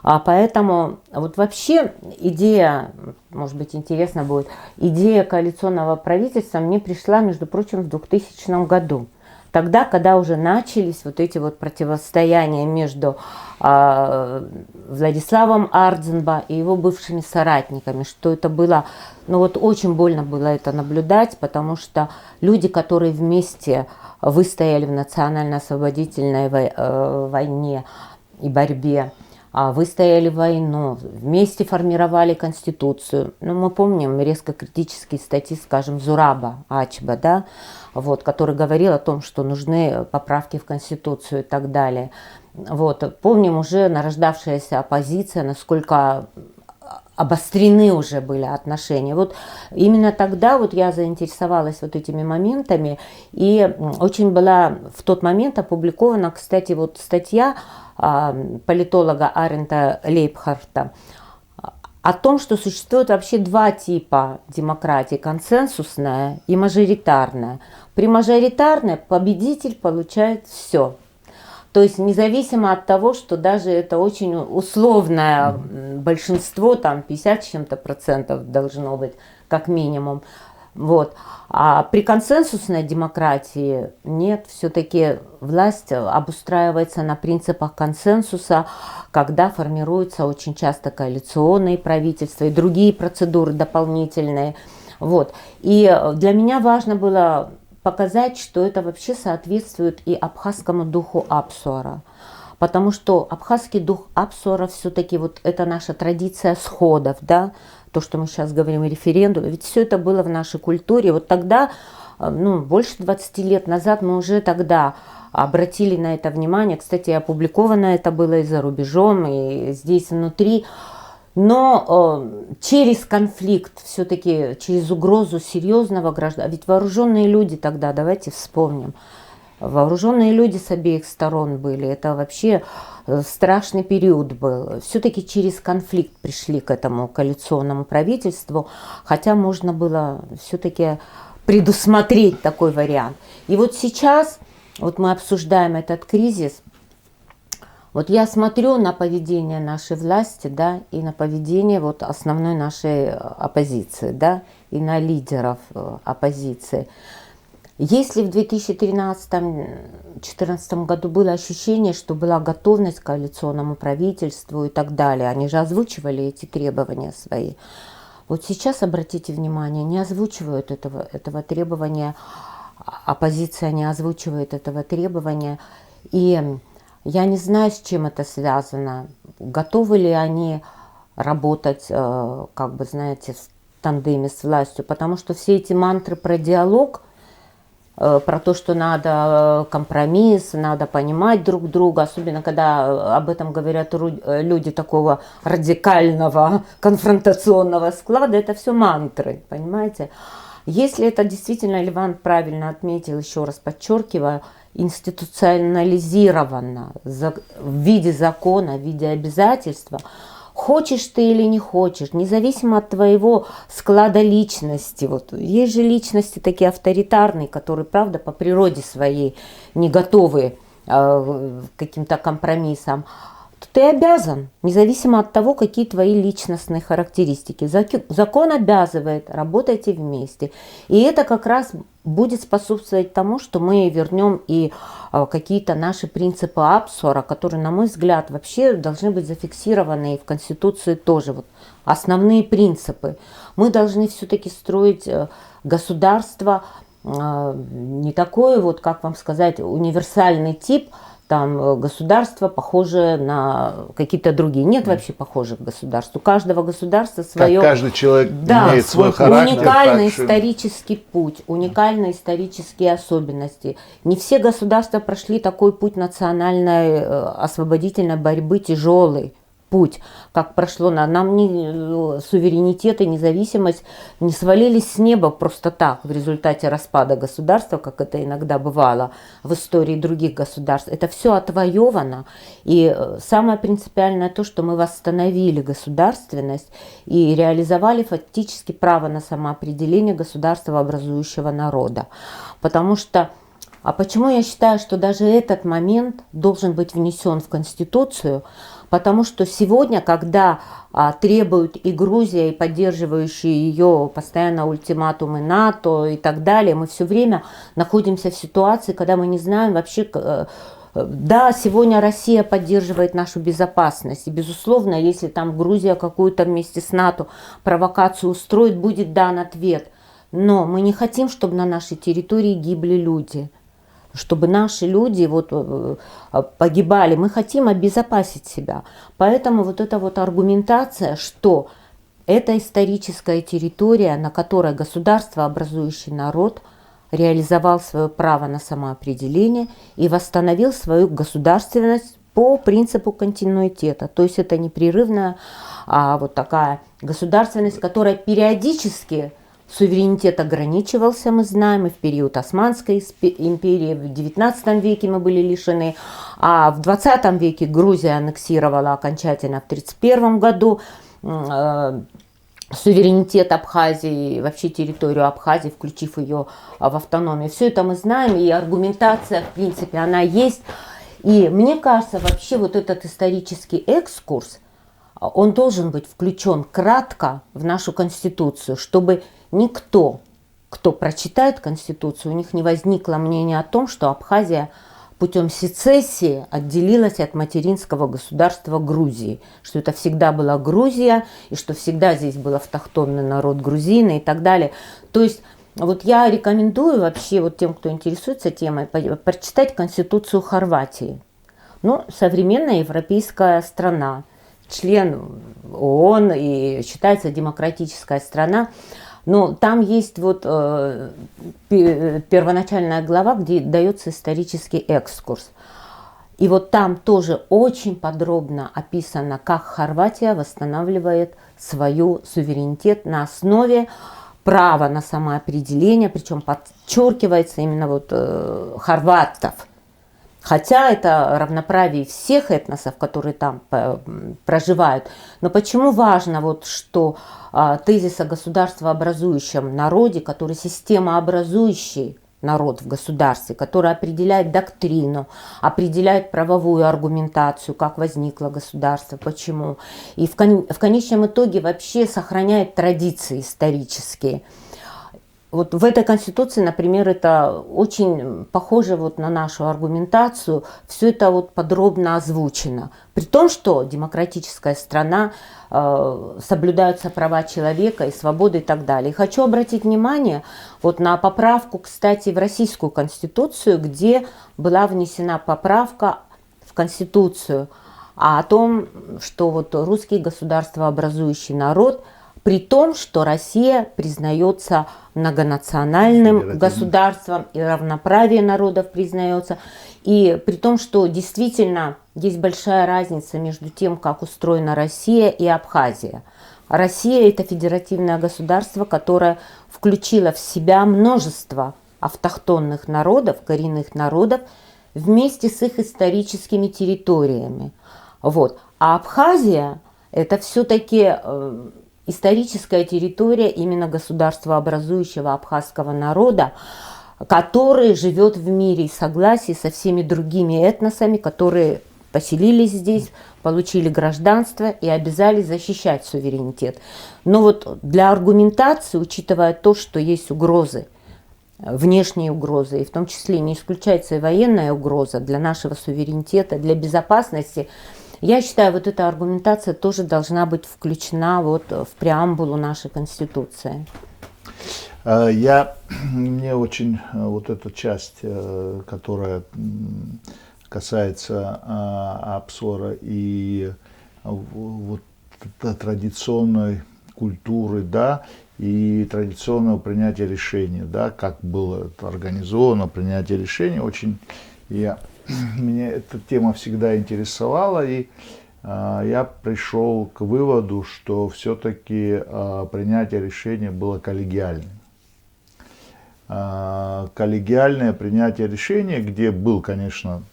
Поэтому вообще идея, может быть, интересно будет, идея коалиционного правительства мне пришла, между прочим, в 2000 году. тогда, когда уже начались вот эти вот противостояния между Владиславом Ардзинба и его бывшими соратниками, что это было, ну вот очень больно было это наблюдать, потому что люди, которые вместе выстояли в национально-освободительной войне и борьбе, выстояли войну, вместе формировали Конституцию. Ну, мы помним резко критические статьи, скажем, Зураба Ачба, да, вот, который говорил о том, что нужны поправки в Конституцию и так далее. Вот. Помним уже нарождавшаяся оппозиция, насколько обострены уже были отношения. Вот именно тогда вот я заинтересовалась вот этими моментами, и очень была в тот момент опубликована, кстати, вот статья политолога Арента Лейбхарта о том, что существует вообще два типа демократии: консенсусная и мажоритарная. При мажоритарной победитель получает все. То есть независимо от того, что даже это очень условное большинство, там 50 с чем-то процентов должно быть, как минимум. Вот. А при консенсусной демократии нет, все-таки власть обустраивается на принципах консенсуса, когда формируются очень часто коалиционные правительства и другие процедуры дополнительные. Вот. И для меня важно было показать, что это вообще соответствует и абхазскому духу Апсуара. Потому что абхазский дух Апсуара все-таки вот это наша традиция сходов, да, то, что мы сейчас говорим, референдум, ведь все это было в нашей культуре. Вот тогда, ну, больше 20 лет назад мы уже тогда обратили на это внимание. Кстати, опубликовано это было и за рубежом, и здесь внутри. Но через конфликт, все-таки через угрозу серьезного гражданства, ведь вооруженные люди тогда, давайте вспомним, вооруженные люди с обеих сторон были, это вообще страшный период был. Все-таки через конфликт пришли к этому коалиционному правительству, хотя можно было все-таки предусмотреть такой вариант. И вот сейчас, вот мы обсуждаем этот кризис. Вот я смотрю на поведение нашей власти, да, и на поведение вот основной нашей оппозиции, да, и на лидеров оппозиции. Если в 2013-2014 году было ощущение, что была готовность к коалиционному правительству и так далее, они же озвучивали эти требования свои. Вот сейчас, обратите внимание, не озвучивают этого требования, оппозиция не озвучивает этого требования, и я не знаю, с чем это связано. Готовы ли они работать, как бы, знаете, в тандеме с властью? Потому что все эти мантры про диалог, про то, что надо компромисс, надо понимать друг друга, особенно когда об этом говорят люди такого радикального, конфронтационного склада, это все мантры, понимаете? Если это действительно, Ливан правильно отметил, еще раз подчеркиваю, институционализировано в виде закона, в виде обязательства, хочешь ты или не хочешь, независимо от твоего склада личности. Вот есть же личности такие авторитарные, которые, правда, по природе своей не готовы к каким-то компромиссам. Ты обязан, независимо от того, какие твои личностные характеристики. Закон обязывает, работайте вместе. И это как раз будет способствовать тому, что мы вернем и какие-то наши принципы Апсуара, которые, на мой взгляд, вообще должны быть зафиксированы и в Конституции тоже. Вот основные принципы. Мы должны все-таки строить государство не такое, вот, как вам сказать, универсальный тип, там государства похожие на какие-то другие. Нет вообще похожих государств. У каждого государства свое... Как каждый человек да, имеет свой характер. Уникальный исторический путь, уникальные исторические особенности. Не все государства прошли такой путь национальной освободительной борьбы, тяжелый путь, как прошло нам суверенитет и независимость не свалились с неба просто так в результате распада государства, как это иногда бывало в истории других государств. Это все отвоевано. И самое принципиальное то, что мы восстановили государственность и реализовали фактически право на самоопределение государствообразующего народа. Потому что почему я считаю, что даже этот момент должен быть внесен в Конституцию? Потому что сегодня, когда требуют и Грузия, и поддерживающие ее постоянно ультиматумы НАТО и так далее, мы все время находимся в ситуации, когда мы не знаем вообще... Да, сегодня Россия поддерживает нашу безопасность. И, безусловно, если там Грузия какую-то вместе с НАТО провокацию устроит, будет дан ответ. Но мы не хотим, чтобы на нашей территории гибли люди. Чтобы наши люди погибали. Мы хотим обезопасить себя. Поэтому вот эта вот аргументация, что это историческая территория, на которой государство, образующий народ, реализовал свое право на самоопределение и восстановил свою государственность по принципу континуитета. То есть это непрерывная вот такая государственность, которая периодически суверенитет ограничивался, мы знаем, и в период Османской империи, в XIX веке мы были лишены, а в XX веке Грузия аннексировала окончательно в 1931 году суверенитет Абхазии, вообще территорию Абхазии, включив ее в автономию. Все это мы знаем, и аргументация, в принципе, она есть. И мне кажется, вообще вот этот исторический экскурс, он должен быть включен кратко в нашу Конституцию, чтобы никто, кто прочитает Конституцию, у них не возникло мнения о том, что Абхазия путем сецессии отделилась от материнского государства Грузии, что это всегда была Грузия, и что всегда здесь был автохтонный народ грузины и так далее. То есть вот я рекомендую вообще вот тем, кто интересуется темой, прочитать Конституцию Хорватии. Ну, современная европейская страна, член ООН и считается демократическая страна. Но там есть вот первоначальная глава, где дается исторический экскурс. И вот там тоже очень подробно описано, как Хорватия восстанавливает свою суверенитет на основе права на самоопределение, причем подчеркивается именно вот хорватов. Хотя это равноправие всех этносов, которые там проживают. Но почему важно, вот, что тезис о государствообразующем народе, который системообразующий народ в государстве, который определяет доктрину, определяет правовую аргументацию, как возникло государство, почему. И в конечном итоге вообще сохраняет традиции исторические. Вот в этой Конституции, например, это очень похоже вот на нашу аргументацию, все это вот подробно озвучено. При том, что демократическая страна, соблюдаются права человека и свободы и так далее. И хочу обратить внимание вот на поправку, кстати, в Российскую Конституцию, где была внесена поправка в Конституцию о том, что вот русский государствообразующий народ, при том, что Россия признается многонациональным государством и равноправие народов признается, и при том, что действительно есть большая разница между тем, как устроена Россия и Абхазия. Россия – это федеративное государство, которое включило в себя множество автохтонных народов, коренных народов, вместе с их историческими территориями. Вот. А Абхазия – это все-таки историческая территория именно государствообразующего абхазского народа, который живет в мире и согласии со всеми другими этносами, которые поселились здесь, получили гражданство и обязались защищать суверенитет. Но вот для аргументации, учитывая то, что есть угрозы, внешние угрозы, и в том числе не исключается и военная угроза для нашего суверенитета, для безопасности, я считаю, вот эта аргументация тоже должна быть включена вот в преамбулу нашей Конституции. Мне очень вот эта часть, которая касается Апсора и вот традиционной культуры, да, и традиционного принятия решений, да, как было это организовано принятие решений, очень меня эта тема всегда интересовала, и я пришел к выводу, что все-таки принятие решения было коллегиальным. Коллегиальное принятие решения, где был, конечно,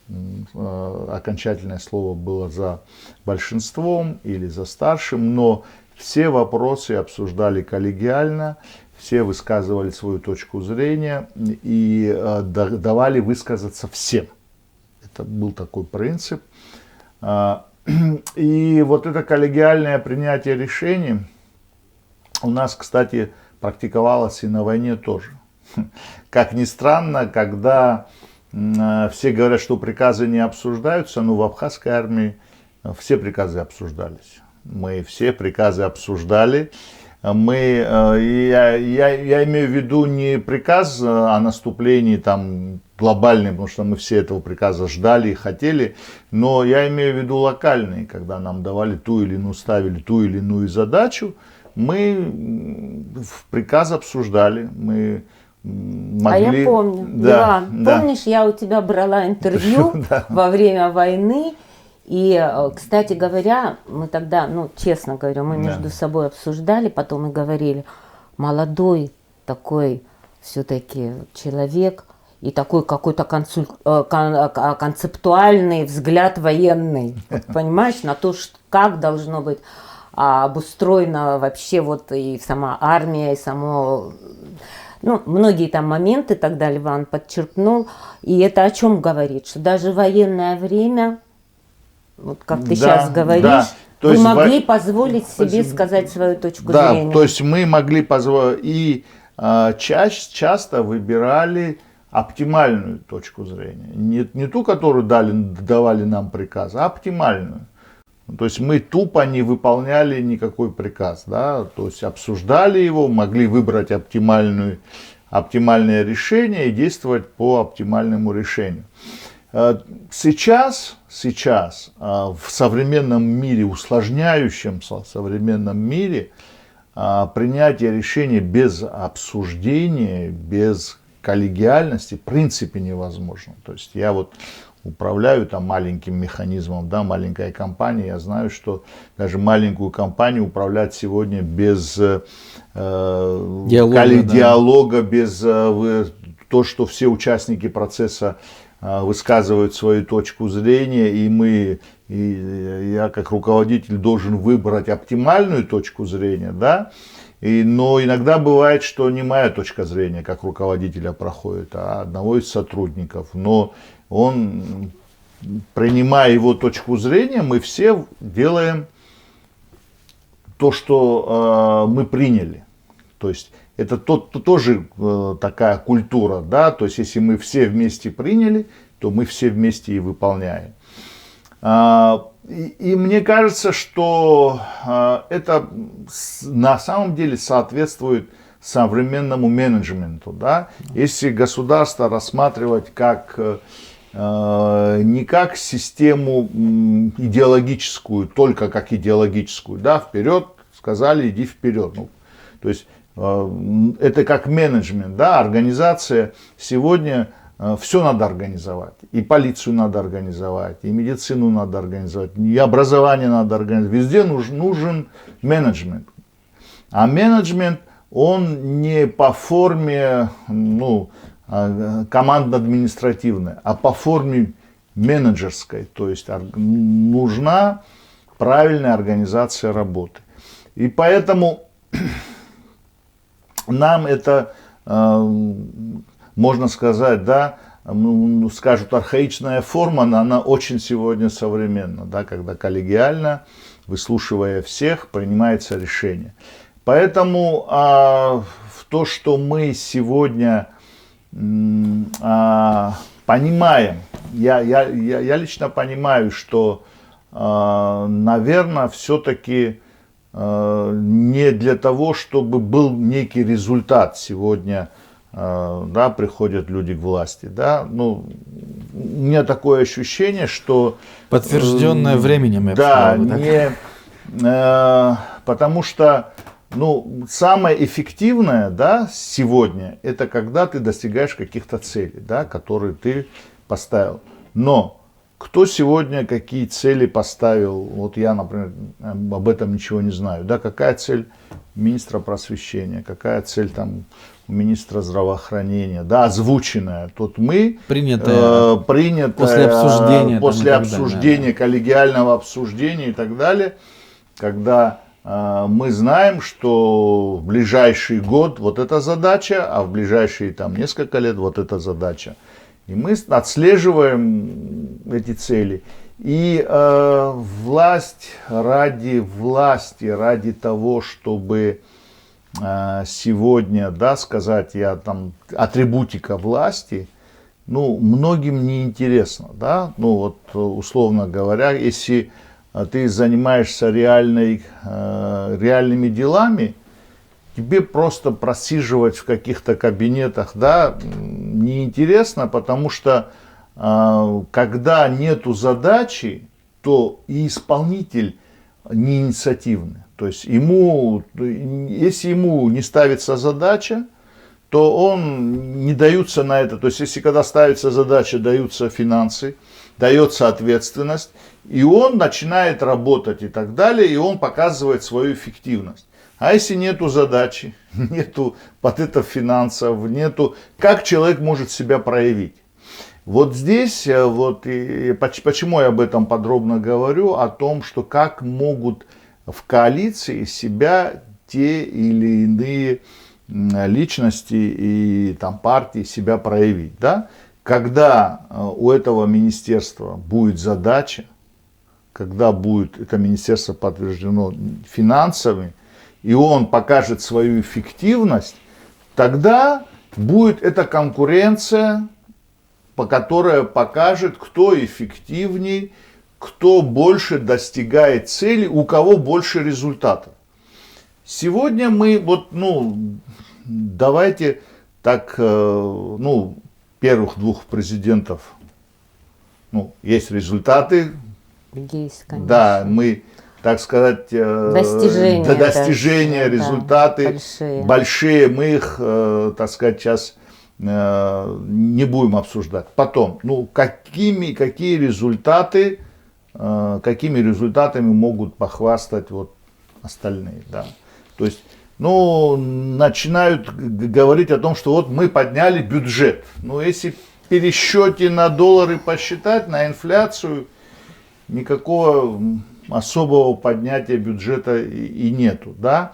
окончательное слово было за большинством или за старшим, но все вопросы обсуждали коллегиально, все высказывали свою точку зрения и давали высказаться всем. Это был такой принцип. И вот это коллегиальное принятие решений у нас, кстати, практиковалось и на войне тоже. Как ни странно, когда все говорят, что приказы не обсуждаются, но в абхазской армии все приказы обсуждались. Мы все приказы обсуждали. Я имею в виду не приказ о наступлении там глобальный, потому что мы все этого приказа ждали и хотели, но я имею в виду локальный, когда нам давали ту или иную, ставили ту или иную задачу, мы в приказ обсуждали, мы могли... А я помню, да, Иван, да. помнишь, я у тебя брала интервью Да. во время войны, и, кстати говоря, мы тогда, ну, честно говоря, мы между собой обсуждали, потом и говорили, молодой такой все-таки человек, и такой какой-то концептуальный взгляд военный, понимаешь, на то, как должно быть обустроена вообще вот и сама армия, и само... Ну, многие там моменты тогда Ливан подчеркнул, и это о чем говорит, что даже в военное время, вот как ты сейчас говоришь, То вы есть могли позволить себе сказать свою точку зрения. Да, то есть мы могли позволить, и часто выбирали оптимальную точку зрения, не ту, которую давали нам приказ, а оптимальную. То есть мы тупо не выполняли никакой приказ, да? То есть обсуждали его, могли выбрать оптимальное решение и действовать по оптимальному решению. Сейчас в современном мире, усложняющемся современном мире, принятие решений без обсуждения, без коллегиальности в принципе невозможно. То есть я вот управляю там маленьким механизмом, да, маленькая компания, я знаю, что даже маленькую компанию управлять сегодня без диалога, без то, что все участники процесса высказывают свою точку зрения, и я как руководитель должен выбрать оптимальную точку зрения, да, но иногда бывает, что не моя точка зрения как руководителя проходит, а одного из сотрудников, но он, принимая его точку зрения, мы все делаем то, что мы приняли. То есть это тоже такая культура, да, то есть если мы все вместе приняли, то мы все вместе и выполняем. И мне кажется, что это на самом деле соответствует современному менеджменту, да. Если государство рассматривать как не как систему идеологическую, только как идеологическую, да, вперед, сказали, иди вперед. Ну, то есть это как менеджмент, да, организация сегодня все надо организовать, и полицию надо организовать, и медицину надо организовать, и образование надо организовать, везде нужен менеджмент. А менеджмент, он не по форме, ну, командно-административной, а по форме менеджерской, то есть нужна правильная организация работы. И поэтому нам это, можно сказать, да, скажут, архаичная форма, но она очень сегодня современна, да, когда коллегиально, выслушивая всех, принимается решение. Поэтому то, что мы сегодня понимаем, я лично понимаю, что, наверное, все-таки не для того, чтобы был некий результат сегодня, да, приходят люди к власти, да, ну, у меня такое ощущение, что... Подтвержденное временем, я бы да, сказал, потому что, ну, самое эффективное, да, сегодня, это когда ты достигаешь каких-то целей, да, которые ты поставил. Но кто сегодня какие цели поставил, вот я, например, об этом ничего не знаю, да, какая цель министра просвещения, какая цель там у министра здравоохранения, да, озвученная. Тут мы принятое после обсуждения, коллегиального обсуждения и так далее, когда мы знаем, что в ближайший год вот эта задача, а в ближайшие там несколько лет вот эта задача. И мы отслеживаем эти цели. И власть, ради того, чтобы сегодня, да, сказать, я там, атрибутика власти, ну, многим не интересно, да, ну, вот, условно говоря, если ты занимаешься реальными делами, тебе просто просиживать в каких-то кабинетах, да, неинтересно, потому что когда нету задачи, то и исполнитель не инициативный. То есть если ему не ставится задача, то он не даются на это. То есть если когда ставится задача, даются финансы, дается ответственность, и он начинает работать и так далее, и он показывает свою эффективность. А если нету задачи, нету вот это финансов, нету, как человек может себя проявить? Вот здесь, вот, и почему я об этом подробно говорю, о том, что как могут в коалиции себя те или иные личности и там, партии себя проявить. Да? Когда у этого министерства будет задача, когда будет это министерство подтверждено финансами, и он покажет свою эффективность, тогда будет эта конкуренция, которая покажет, кто эффективнее, кто больше достигает цели, у кого больше результатов. Сегодня мы, вот, ну, давайте так, ну, первых двух президентов, ну, есть результаты. Есть, конечно. Да, мы, так сказать, достижения, результаты большие, мы их, так сказать, сейчас не будем обсуждать. Потом, ну, какими результатами могут похвастать вот остальные, да. То есть, ну, начинают говорить о том, что вот мы подняли бюджет. Но если в пересчете на доллары посчитать, на инфляцию, никакого особого поднятия бюджета и нету, да.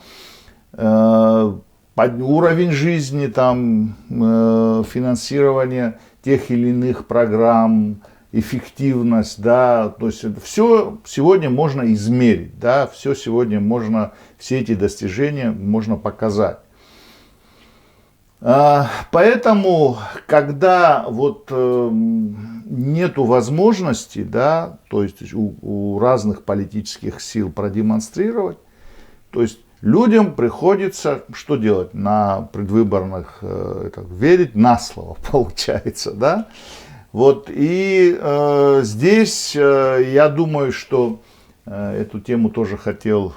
Уровень жизни, там, финансирование тех или иных программ, эффективность, да, то есть это все сегодня можно измерить, да, все сегодня можно, все эти достижения можно показать. Поэтому, когда вот нету возможности, да, то есть у разных политических сил продемонстрировать, то есть людям приходится что делать на предвыборных, верить на слово, получается, да. Вот, и здесь я думаю, что эту тему тоже хотел,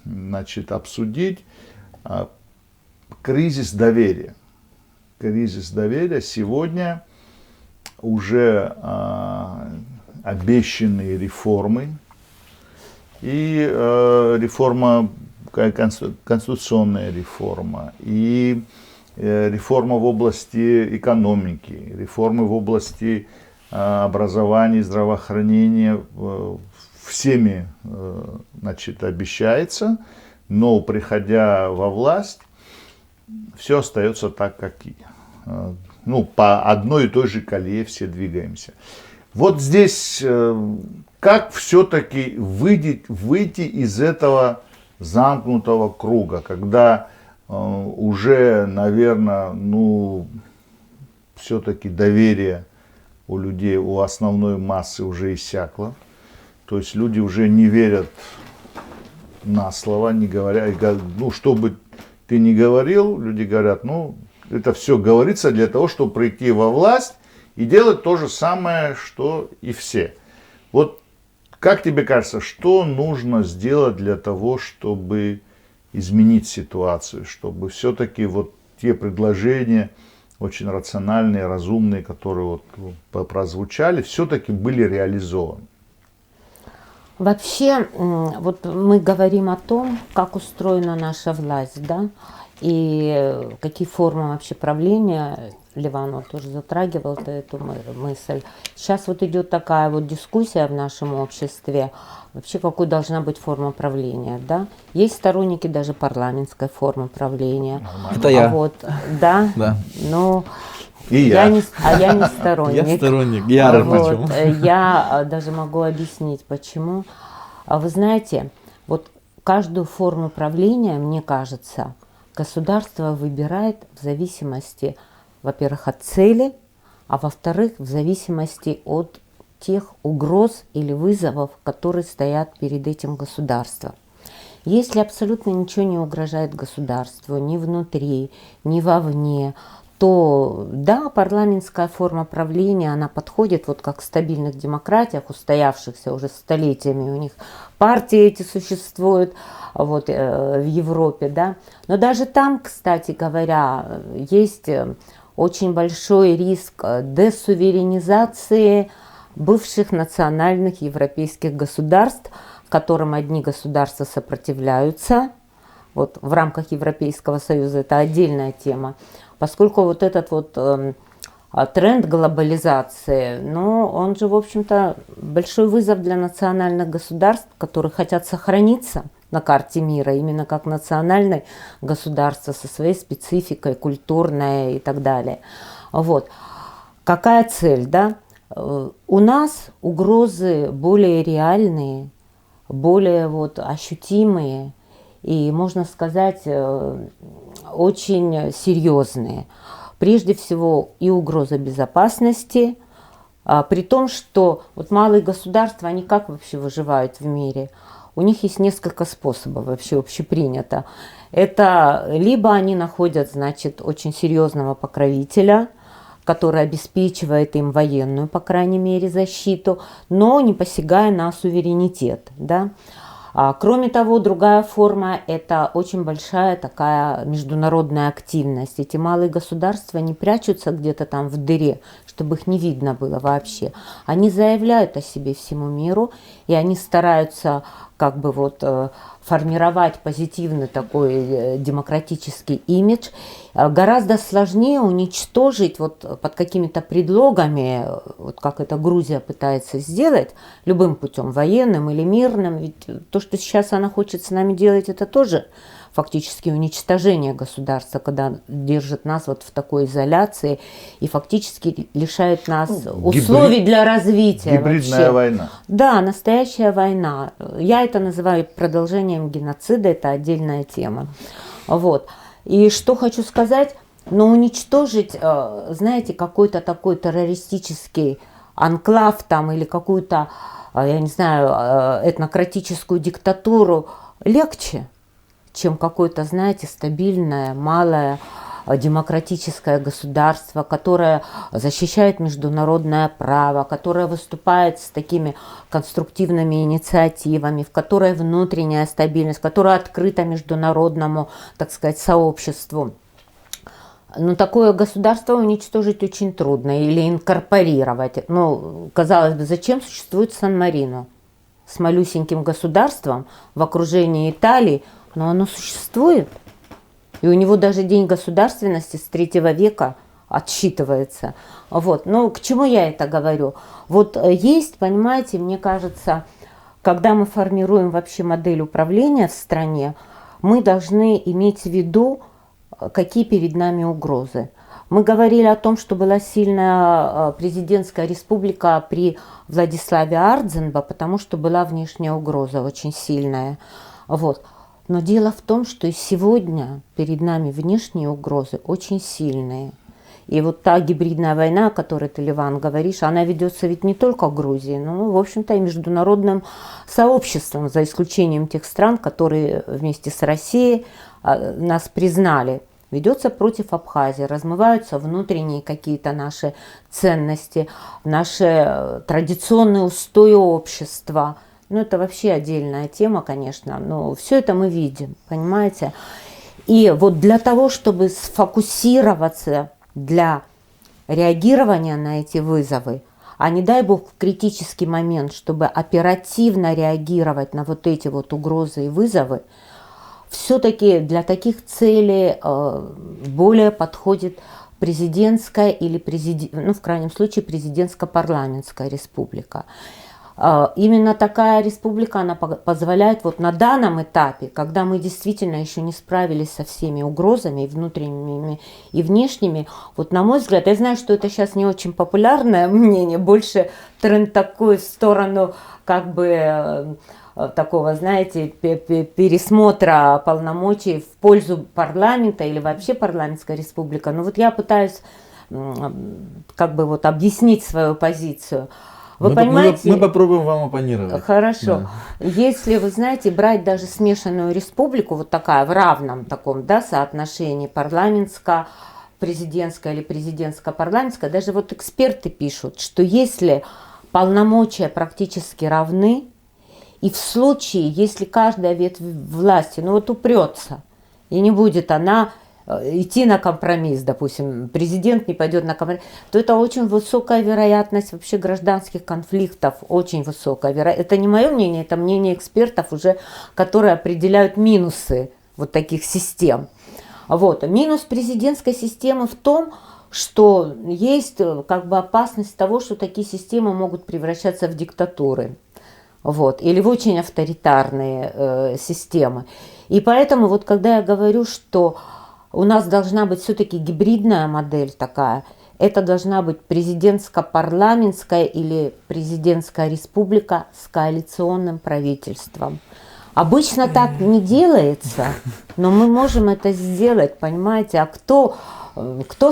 значит, обсудить. Кризис доверия. Кризис доверия сегодня уже обещанные реформы и реформа, конституционная реформа, и реформа в области экономики, реформы в области образования, здравоохранения всеми, значит, обещается, но приходя во власть, все остается так, как и. Ну, по одной и той же колее все двигаемся. Вот здесь как все-таки выйти из этого замкнутого круга, когда уже, наверное, ну, все-таки доверие у людей, у основной массы уже иссякло. То есть люди уже не верят на слово, не говоря, ну, что бы ты ни говорил, люди говорят, ну, это все говорится для того, чтобы прийти во власть и делать то же самое, что и все. Вот как тебе кажется, что нужно сделать для того, чтобы изменить ситуацию, чтобы все-таки вот те предложения очень рациональные, разумные, которые вот прозвучали, все-таки были реализованы? Вообще, вот мы говорим о том, как устроена наша власть, да, и какие формы вообще правления. Ливанов тоже затрагивал эту мысль. Сейчас вот идет такая вот дискуссия в нашем обществе, вообще какой должна быть форма правления, да. Есть сторонники даже парламентской формы правления. Это я. Вот, да? Да. Ну, И я. Я не сторонник. Я сторонник, ярый Вот, причем. я даже могу объяснить, почему. Вы знаете, вот каждую форму правления, мне кажется, государство выбирает в зависимости, во-первых, от цели, а во-вторых, в зависимости от тех угроз или вызовов, которые стоят перед этим государством. Если абсолютно ничего не угрожает государству, ни внутри, ни вовне, то да, парламентская форма правления, она подходит вот как в стабильных демократиях, устоявшихся уже столетиями, у них партии эти существуют вот, в Европе, да. Но даже там, кстати говоря, есть очень большой риск десуверенизации бывших национальных европейских государств, которым одни государства сопротивляются. Вот в рамках Европейского Союза это отдельная тема, поскольку вот этот вот тренд глобализации, ну, он же, в общем-то, большой вызов для национальных государств, которые хотят сохраниться на карте мира, именно как национальное государство со своей спецификой, культурной и так далее. Вот. Какая цель, да? У нас угрозы более реальные, более вот ощутимые и, можно сказать, очень серьезные. Прежде всего и угроза безопасности, при том, что вот малые государства, они как вообще выживают в мире? У них есть несколько способов, вообще общепринято. Это либо они находят, значит, очень серьезного покровителя, который обеспечивает им военную, по крайней мере, защиту, но не посягая на суверенитет. Да? Кроме того, другая форма – это очень большая такая международная активность. Эти малые государства не прячутся где-то там в дыре, чтобы их не видно было вообще. Они заявляют о себе всему миру, и они стараются как бы вот формировать позитивный такой демократический имидж. Гораздо сложнее уничтожить вот под какими-то предлогами, вот как это Грузия пытается сделать, любым путем, военным или мирным. Ведь то, что сейчас она хочет с нами делать, это тоже фактически уничтожение государства, когда держит нас вот в такой изоляции и фактически лишает нас условий для развития. Гибридная вообще. война. Да, настоящая война. Я это называю продолжением геноцида, это отдельная тема. Вот. И что хочу сказать, но уничтожить, знаете, какой-то такой террористический анклав там или какую-то, я не знаю, этнократическую диктатуру легче, чем какое-то, знаете, стабильное, малое демократическое государство, которое защищает международное право, которое выступает с такими конструктивными инициативами, в которой внутренняя стабильность, которая открыта международному, так сказать, сообществу. Но такое государство уничтожить очень трудно или инкорпорировать. Ну, казалось бы, зачем существует Сан-Марино? С малюсеньким государством в окружении Италии, но оно существует. И у него даже день государственности с 3 века отсчитывается. Вот. Но к чему я это говорю? Вот есть, понимаете, мне кажется, когда мы формируем вообще модель управления в стране, мы должны иметь в виду, какие перед нами угрозы. Мы говорили о том, что была сильная президентская республика при Владиславе Ардзенбо, потому что была внешняя угроза очень сильная. Вот. Но дело в том, что и сегодня перед нами внешние угрозы очень сильные. И вот та гибридная война, о которой ты, Ливан, говоришь, она ведется ведь не только в Грузии, но, в общем-то, и международным сообществом, за исключением тех стран, которые вместе с Россией нас признали. Ведется против Абхазии, размываются внутренние какие-то наши ценности, наши традиционные устои общества. Ну, это вообще отдельная тема, конечно, но все это мы видим, понимаете? И вот для того, чтобы сфокусироваться для реагирования на эти вызовы, а не дай бог в критический момент, чтобы оперативно реагировать на вот эти вот угрозы и вызовы, все-таки для таких целей более подходит президентская или, ну, в крайнем случае, президентско-парламентская республика. Именно такая республика, она позволяет вот на данном этапе, когда мы действительно еще не справились со всеми угрозами, и внутренними, и внешними, вот на мой взгляд, я знаю, что это сейчас не очень популярное мнение, больше тренд такой в сторону как бы такого, знаете, пересмотра полномочий в пользу парламента или вообще парламентская республика. Но вот я пытаюсь как бы вот объяснить свою позицию. Вы понимаете? Мы попробуем вам оппонировать. Хорошо. Да. Если, вы знаете, брать даже смешанную республику, вот такая, в равном таком, да, соотношении парламентско-президентская или президентско-парламентская, даже вот эксперты пишут, что если полномочия практически равны, и в случае, если каждая ветвь власти, ну вот упрется, и не будет она идти на компромисс, допустим, президент не пойдет на компромисс, то это очень высокая вероятность вообще гражданских конфликтов, очень высокая вероятность. Это не мое мнение, это мнение экспертов уже, которые определяют минусы вот таких систем. Вот. Минус президентской системы в том, что есть как бы опасность того, что такие системы могут превращаться в диктатуры. Вот, или в очень авторитарные системы. И поэтому вот когда я говорю, что у нас должна быть все-таки гибридная модель такая, это должна быть президентско-парламентская или президентская республика с коалиционным правительством. Обычно так не делается, но мы можем это сделать, понимаете? А кто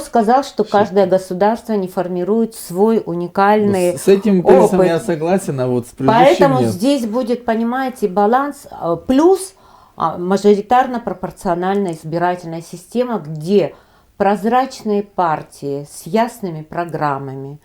сказал, что каждое государство не формирует свой уникальный С этим тезисом опыт? я согласен, а вот с предыдущим Поэтому нет. здесь будет, понимаете, баланс, плюс мажоритарно-пропорциональная избирательная система, где прозрачные партии с ясными программами.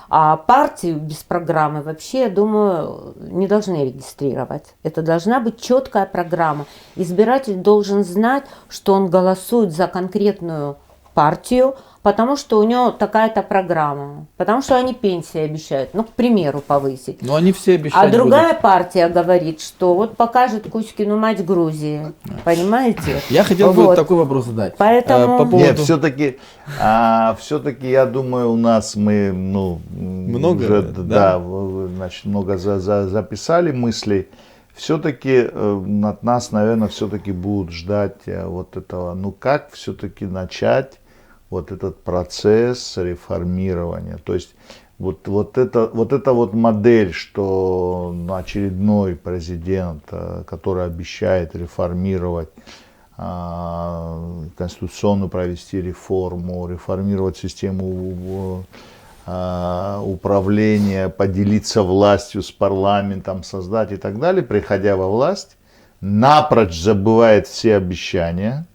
А партию без программы вообще, я думаю, не должны регистрировать. Это должна быть четкая программа. Избиратель должен знать, что он голосует за конкретную партию, потому что у него такая-то программа, потому что они пенсии обещают, ну, к примеру, повысить. Но они все обещают. А другая партия говорит, что вот покажет Кузькину мать Грузии, понимаете? Я хотел бы такой вопрос задать. Поэтому... По поводу... Нет, все-таки я думаю, у нас мы много, уже, да? значит, много записали мыслей. Все-таки от нас, наверное, все-таки будут ждать вот этого, ну как все-таки начать вот этот процесс реформирования. То есть вот эта модель, что очередной президент, который обещает реформировать, конституционно провести реформу, реформировать систему управления, поделиться властью с парламентом, создать и так далее, приходя во власть, напрочь забывает все обещания.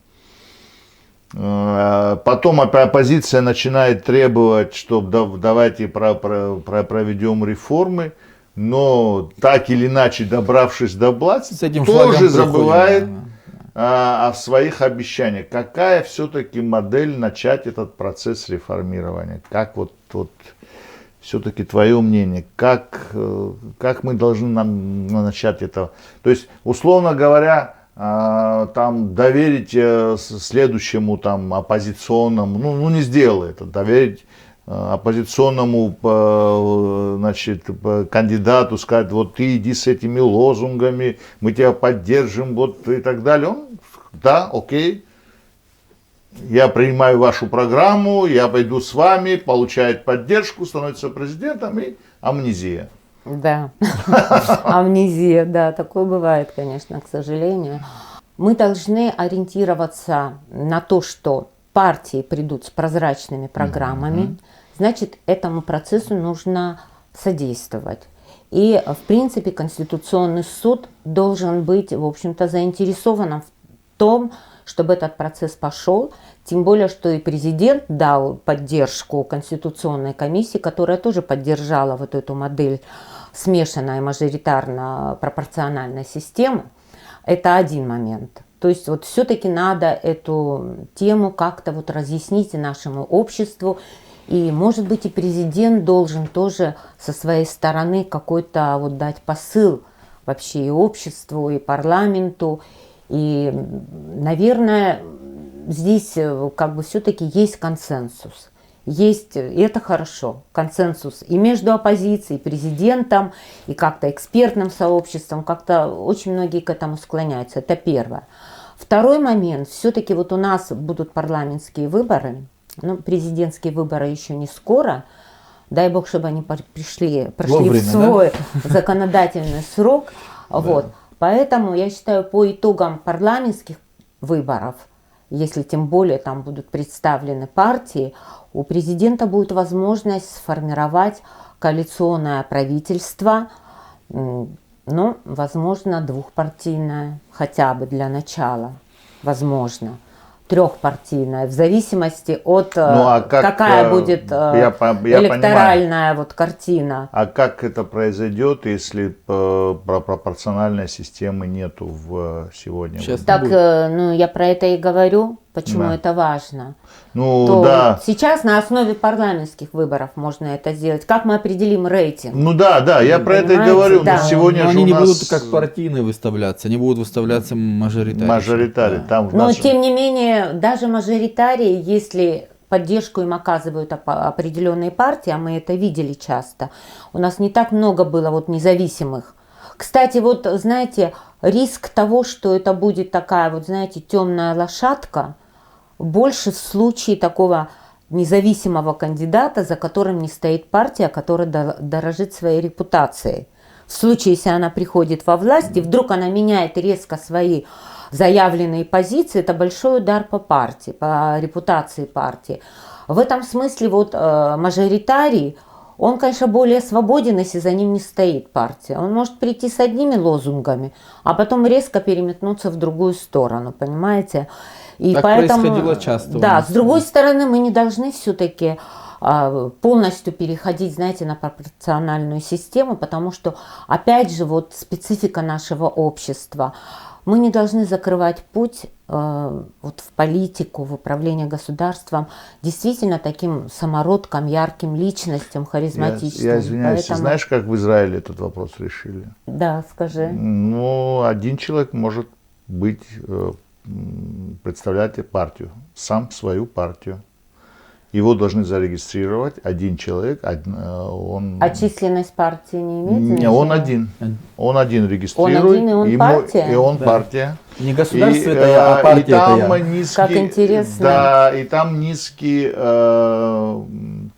Потом оппозиция начинает требовать, что давайте проведем реформы, но так или иначе, добравшись до власти, тоже забывает о своих обещаниях. Какая все-таки модель начать этот процесс реформирования? Как вот все-таки твое мнение, как мы должны начать это? То есть, условно говоря, там доверить следующему там оппозиционному, ну не сделай это, доверить оппозиционному, значит, кандидату, сказать, вот ты иди с этими лозунгами, мы тебя поддержим, вот и так далее. Он, да, окей, я принимаю вашу программу, я пойду с вами, получает поддержку, становится президентом и амнезия. Да, амнезия, да, такое бывает, конечно, к сожалению. Мы должны ориентироваться на то, что партии придут с прозрачными программами, значит, этому процессу нужно содействовать. И, в принципе, Конституционный суд должен быть, в общем-то, заинтересован в том, чтобы этот процесс пошел, тем более, что и президент дал поддержку Конституционной комиссии, которая тоже поддержала вот эту модель смешанной мажоритарно-пропорциональной системы. Это один момент. То есть вот все-таки надо эту тему как-то вот разъяснить нашему обществу. И, может быть, и президент должен тоже со своей стороны какой-то вот дать посыл вообще и обществу, и парламенту. И, наверное, здесь как бы все-таки есть консенсус. есть, и это хорошо, консенсус и между оппозицией, и президентом, и как-то экспертным сообществом, как-то очень многие к этому склоняются. Это первое. Второй момент, все-таки вот у нас будут парламентские выборы, ну, президентские выборы еще не скоро, дай бог, чтобы они прошли Вовремя, в свой да? законодательный срок. Вот. Поэтому я считаю, по итогам парламентских выборов, если тем более там будут представлены партии, у президента будет возможность сформировать коалиционное правительство, ну, возможно, двухпартийное, хотя бы для начала, возможно. Трехпартийная, в зависимости от какая будет электоральная вот картина. А как это произойдет, если пропорциональной системы нету сегодня? Сейчас Так, будет. ну, я про это и говорю, почему Да. это важно. Ну, То да. сейчас на основе парламентских выборов можно это сделать. Как мы определим рейтинг? Ну да, я про это и Понимаете, говорю. да. Но сегодня Но же они у не нас будут как партийные выставляться, они будут выставляться мажоритарно. мажоритарий. Там в Но нашем- тем не менее, даже мажоритарии, если поддержку им оказывают определенные партии, а мы это видели часто, у нас не так много было вот независимых. Кстати, вот знаете, риск того, что это будет такая вот, знаете, темная лошадка, больше в случае такого независимого кандидата, за которым не стоит партия, которая дорожит своей репутацией. В случае, если она приходит во власть, и вдруг она меняет резко свои заявленные позиции, это большой удар по партии, по репутации партии. В этом смысле вот мажоритарий, он, конечно, более свободен, если за ним не стоит партия. Он может прийти с одними лозунгами, а потом резко переметнуться в другую сторону, понимаете? И Так поэтому, происходило часто у да, нас. с другой стороны, мы не должны все-таки полностью переходить, знаете, на пропорциональную систему, потому что, опять же, вот специфика нашего общества. Мы не должны закрывать путь вот в политику, в управление государством действительно таким самородкам, ярким личностям, харизматичным. Я извиняюсь, Поэтому- знаешь, как в Израиле этот вопрос решили? Да, скажи. Ну, один человек может быть, представлять партию, сам свою партию. Его должны зарегистрировать один человек, он... А численность партии не имеет Не, значения? он один регистрирует. Он один, и он партия? И он Да. партия. Не государство И, это я, а партия и там это я. низкий, Как интересно. Да, и там низкий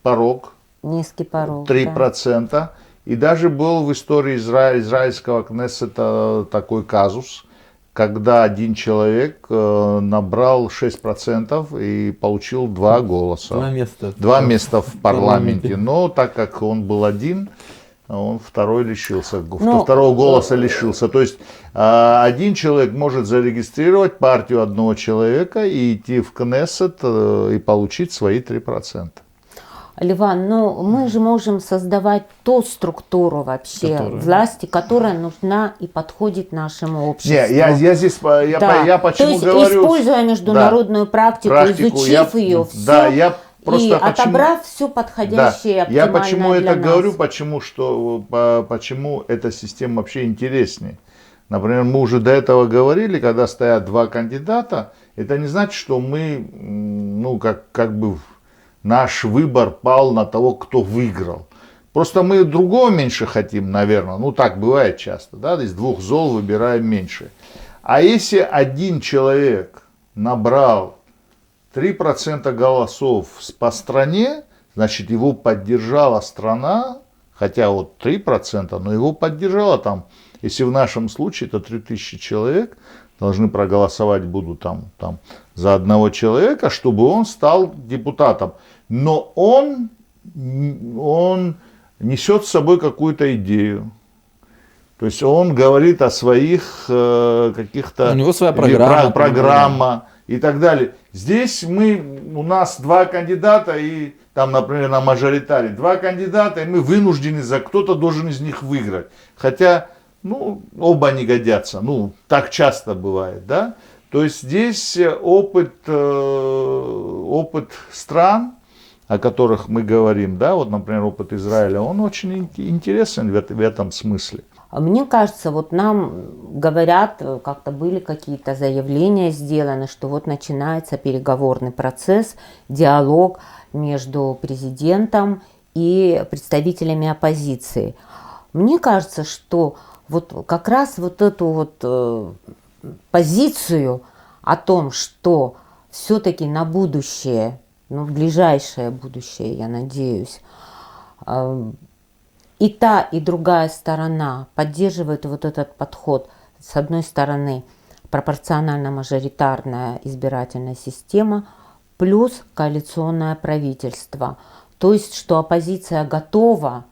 порог, Низкий порог. 3%. И даже был в истории израильского Кнессета такой казус, когда один человек набрал 6% и получил 2 голоса. Два места в парламенте. Но так как он был один, он второй лишился, второго голоса лишился. То есть один человек может зарегистрировать партию одного человека и идти в Кнессет и получить свои 3%. Ливан, ну мы же можем создавать ту структуру вообще власти, которая нужна и подходит нашему обществу. Не, я здесь, я почему То есть, говорю... используя международную практику, изучив ее, все, да, я просто и отобрав все подходящее, да, оптимальное я почему для это нас. говорю, почему эта система вообще интереснее. Например, мы уже до этого говорили, когда стоят два кандидата, это не значит, что мы, ну, как бы наш выбор пал на того, кто выиграл. Просто мы другого меньше хотим, наверное. Ну, так бывает часто, да, из двух зол выбираем меньше. А если один человек набрал 3% голосов по стране, значит, его поддержала страна, хотя вот 3%, но его поддержала там, если в нашем случае это 3000 человек, должны проголосовать будут там за одного человека, чтобы он стал депутатом. Но он несет с собой какую-то идею. То есть он говорит о своих каких-то... У него своя программа. Программа и так далее. Здесь у нас два кандидата, и там, например, на мажоритаре два кандидата, и мы вынуждены, кто-то должен из них выиграть. Хотя, ну, оба не годятся. Ну, так часто бывает, да. То есть здесь опыт стран, о которых мы говорим, да, вот, например, опыт Израиля, он очень интересен в этом смысле. Мне кажется, вот нам говорят, как-то были какие-то заявления сделаны, что вот начинается переговорный процесс, диалог между президентом и представителями оппозиции. Мне кажется, что вот как раз вот эту вот позицию о том, что все-таки на будущее, ну, в ближайшее будущее, я надеюсь, и та, и другая сторона поддерживают вот этот подход. С одной стороны, пропорционально-мажоритарная избирательная система плюс коалиционное правительство. То есть, что оппозиция готова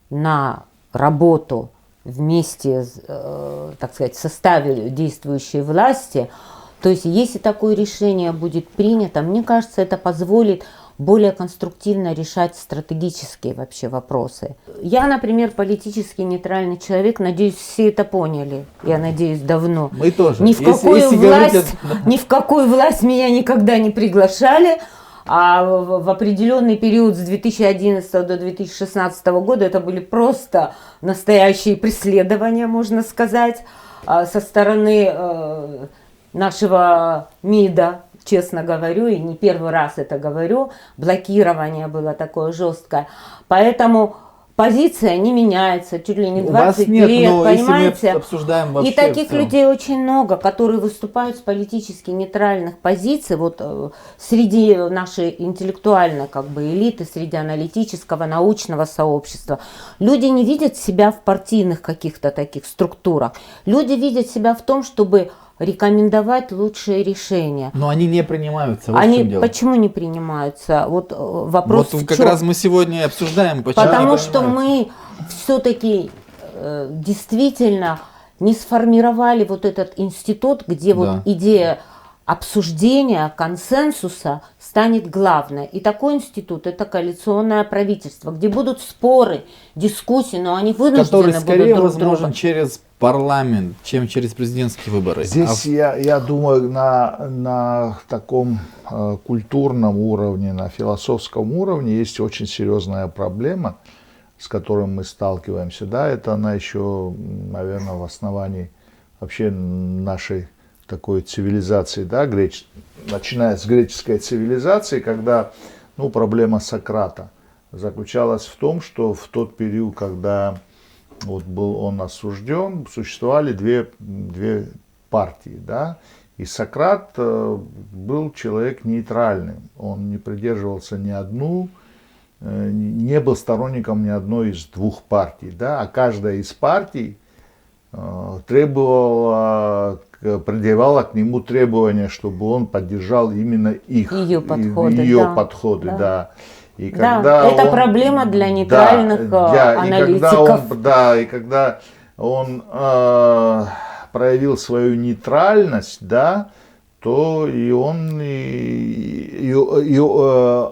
на работу вместе, так сказать, в составе действующей власти. То есть, если такое решение будет принято, мне кажется, это позволит более конструктивно решать стратегические вообще вопросы. Я, например, политически нейтральный человек, надеюсь, все это поняли. Я надеюсь, давно. Мы тоже. Ни в какую власть меня никогда не приглашали. А в определенный период с 2011 до 2016 года это были просто настоящие преследования, можно сказать, со стороны нашего МИДа, честно говорю, и не первый раз это говорю, блокирование было такое жесткое. Поэтому позиция не меняется чуть ли не 20 лет, понимаете? Обсуждаем вообще и таких людей очень много, которые выступают с политически нейтральных позиций, вот среди нашей интеллектуальной как бы элиты, среди аналитического, научного сообщества. Люди не видят себя в партийных каких-то таких структурах. Люди видят себя в том, чтобы рекомендовать лучшие решения. Но они не принимаются. Вот они в чем дело. почему не принимаются? Вот вопрос вот в как чем? раз мы сегодня обсуждаем, почему Потому не что принимаются. мы все-таки действительно не сформировали вот этот институт, где Да. вот идея обсуждения, консенсуса станет главной. И такой институт – это коалиционное правительство, где будут споры, дискуссии, но они вынуждены Который будут скорее друг возможен друга. через парламент, чем через президентские выборы. Здесь, я думаю, на таком культурном уровне, на философском уровне есть очень серьезная проблема, с которой мы сталкиваемся. Да, это она еще, наверное, в основании вообще нашей такой цивилизации, да, начиная с греческой цивилизации, когда, ну, проблема Сократа заключалась в том, что в тот период, когда вот был он осужден, существовали две партии, да, и Сократ был человек нейтральным, он не придерживался не был сторонником ни одной из двух партий, да, а каждая из партий предъявляла к нему требования, чтобы он поддержал именно ее подходы, да. И когда это проблема для нейтральных аналитиков. И когда он проявил свою нейтральность, да, то и он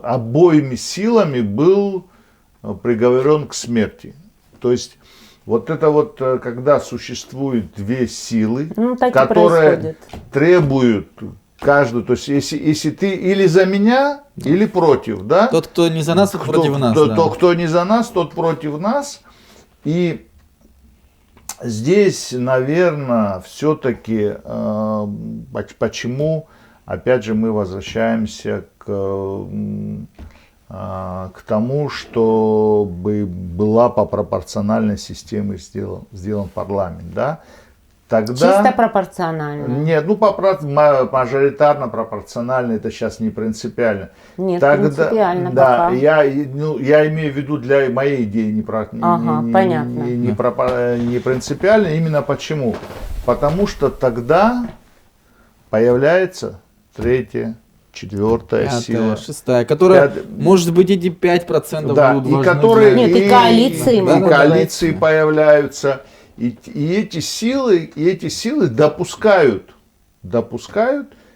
обоими силами был приговорен к смерти. То есть вот это вот, когда существуют две силы, которые требуют каждую, то есть если ты или за меня, или против, да? Тот, кто не за нас, тот против нас. Тот, кто не за нас, тот против нас. И здесь, наверное, все-таки, почему, опять же, мы возвращаемся к тому, чтобы была по пропорциональной системе сделан парламент, да? Тогда, чисто пропорционально. Нет, ну мажоритарно, пропорционально, это сейчас не принципиально. Нет, принципиально да, пока. я имею в виду для моей идеи не принципиально. Именно почему? Потому что тогда появляется третья, четвертая сила. Шестая, которая, может быть, эти 5% да, будут и важны. которые, Нет, и коалиции могут коалиции появляются. И эти силы допускают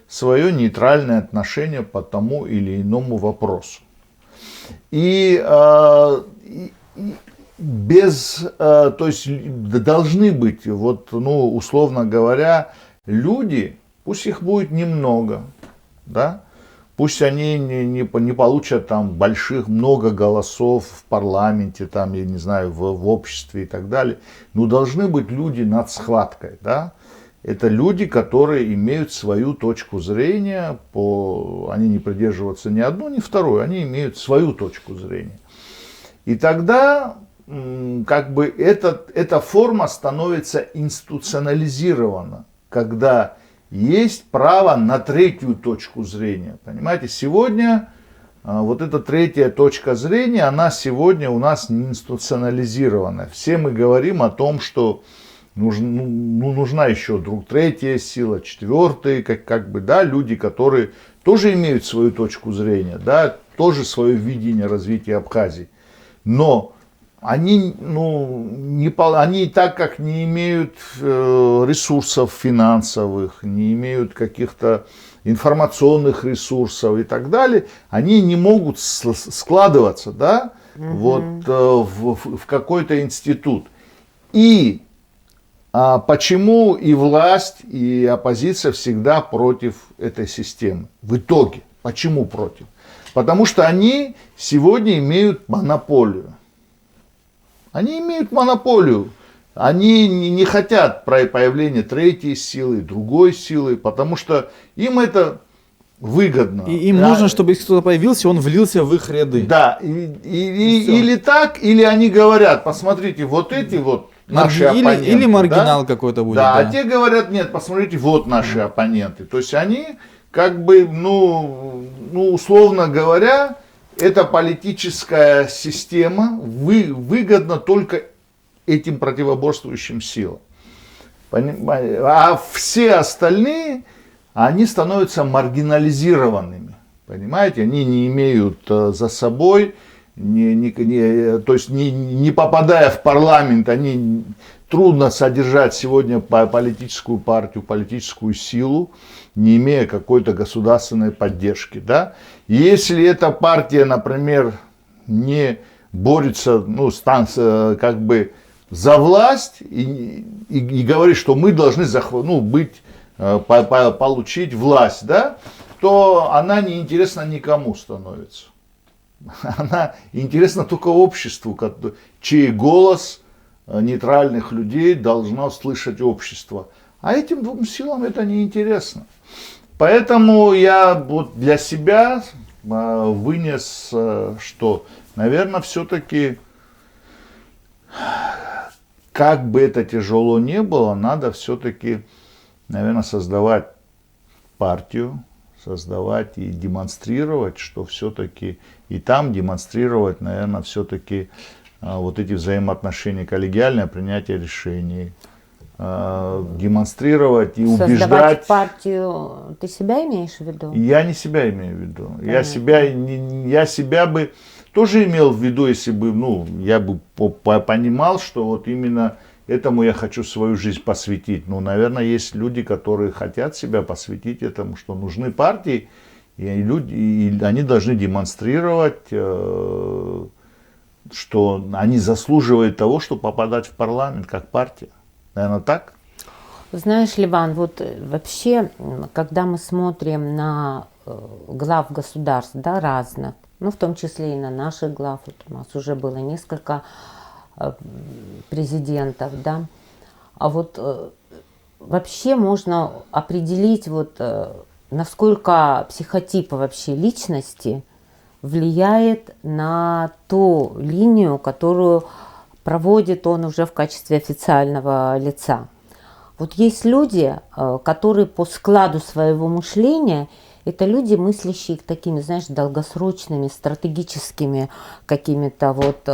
свое нейтральное отношение по тому или иному вопросу. И то есть должны быть, вот, ну, условно говоря, люди, пусть их будет немного, да, Пусть они не получат там больших, много голосов в парламенте, там, я не знаю, в обществе и так далее. Но должны быть люди над схваткой, да. Это люди, которые имеют свою точку зрения, они не придерживаются ни одну, ни вторую, они имеют свою точку зрения. И тогда как бы эта форма становится институционализирована, когда есть право на третью точку зрения. Понимаете, сегодня вот эта третья точка зрения, она сегодня у нас не институционализирована. Все мы говорим о том, что нужна еще третья сила, четвертая, как бы, да, люди, которые тоже имеют свою точку зрения, да, тоже свое видение развития Абхазии. Но они, они так как не имеют ресурсов финансовых, не имеют каких-то информационных ресурсов и так далее, они не могут складываться, да, вот, в какой-то институт. И почему и власть, и оппозиция всегда против этой системы? В итоге, почему против? Потому что они сегодня имеют монополию. Они имеют монополию. Они не хотят появления третьей силы, другой силы, потому что им это выгодно. И им нужно, чтобы если кто-то появился, он влился в их ряды. Да, или так, или они говорят, посмотрите, вот эти вот наши оппоненты. Или маргинал какой-то будет. Да, а те говорят, нет, посмотрите, вот наши оппоненты. То есть они, как бы, условно говоря, эта политическая система выгодна только этим противоборствующим силам. А все остальные, они становятся маргинализированными. Понимаете, они не имеют за собой, то есть не попадая в парламент, они трудно содержать сегодня политическую партию, политическую силу, не имея какой-то государственной поддержки. Да? Если эта партия, например, не борется как бы за власть и говорит, что мы должны получить власть, да, то она неинтересна никому становится. Она интересна только обществу, чей голос нейтральных людей должно слышать общество. А этим двум силам это неинтересно. Поэтому я вот для себя вынес, что, наверное, все-таки, как бы это тяжело не было, надо все-таки, наверное, создавать партию, создавать и демонстрировать, что все-таки и там демонстрировать, наверное, все-таки вот эти взаимоотношения, коллегиальное принятие решений, демонстрировать и убеждать. Создавать партию, ты себя имеешь в виду? Я не себя имею в виду. Я себя бы тоже имел в виду, если бы, я бы понимал, что вот именно этому я хочу свою жизнь посвятить. Но, наверное, есть люди, которые хотят себя посвятить этому, что нужны партии, и они должны демонстрировать, что они заслуживают того, чтобы попадать в парламент как партия. Наверное, так? Знаешь, Ливан, вот вообще, когда мы смотрим на глав государств, да, разных, в том числе и на наших глав, вот у нас уже было несколько президентов, да, а вот вообще можно определить, вот, насколько психотип вообще личности влияет на ту линию, которую проводит он уже в качестве официального лица. Вот есть люди, которые по складу своего мышления, это люди, мыслящие такими, знаешь, долгосрочными, стратегическими какими-то вот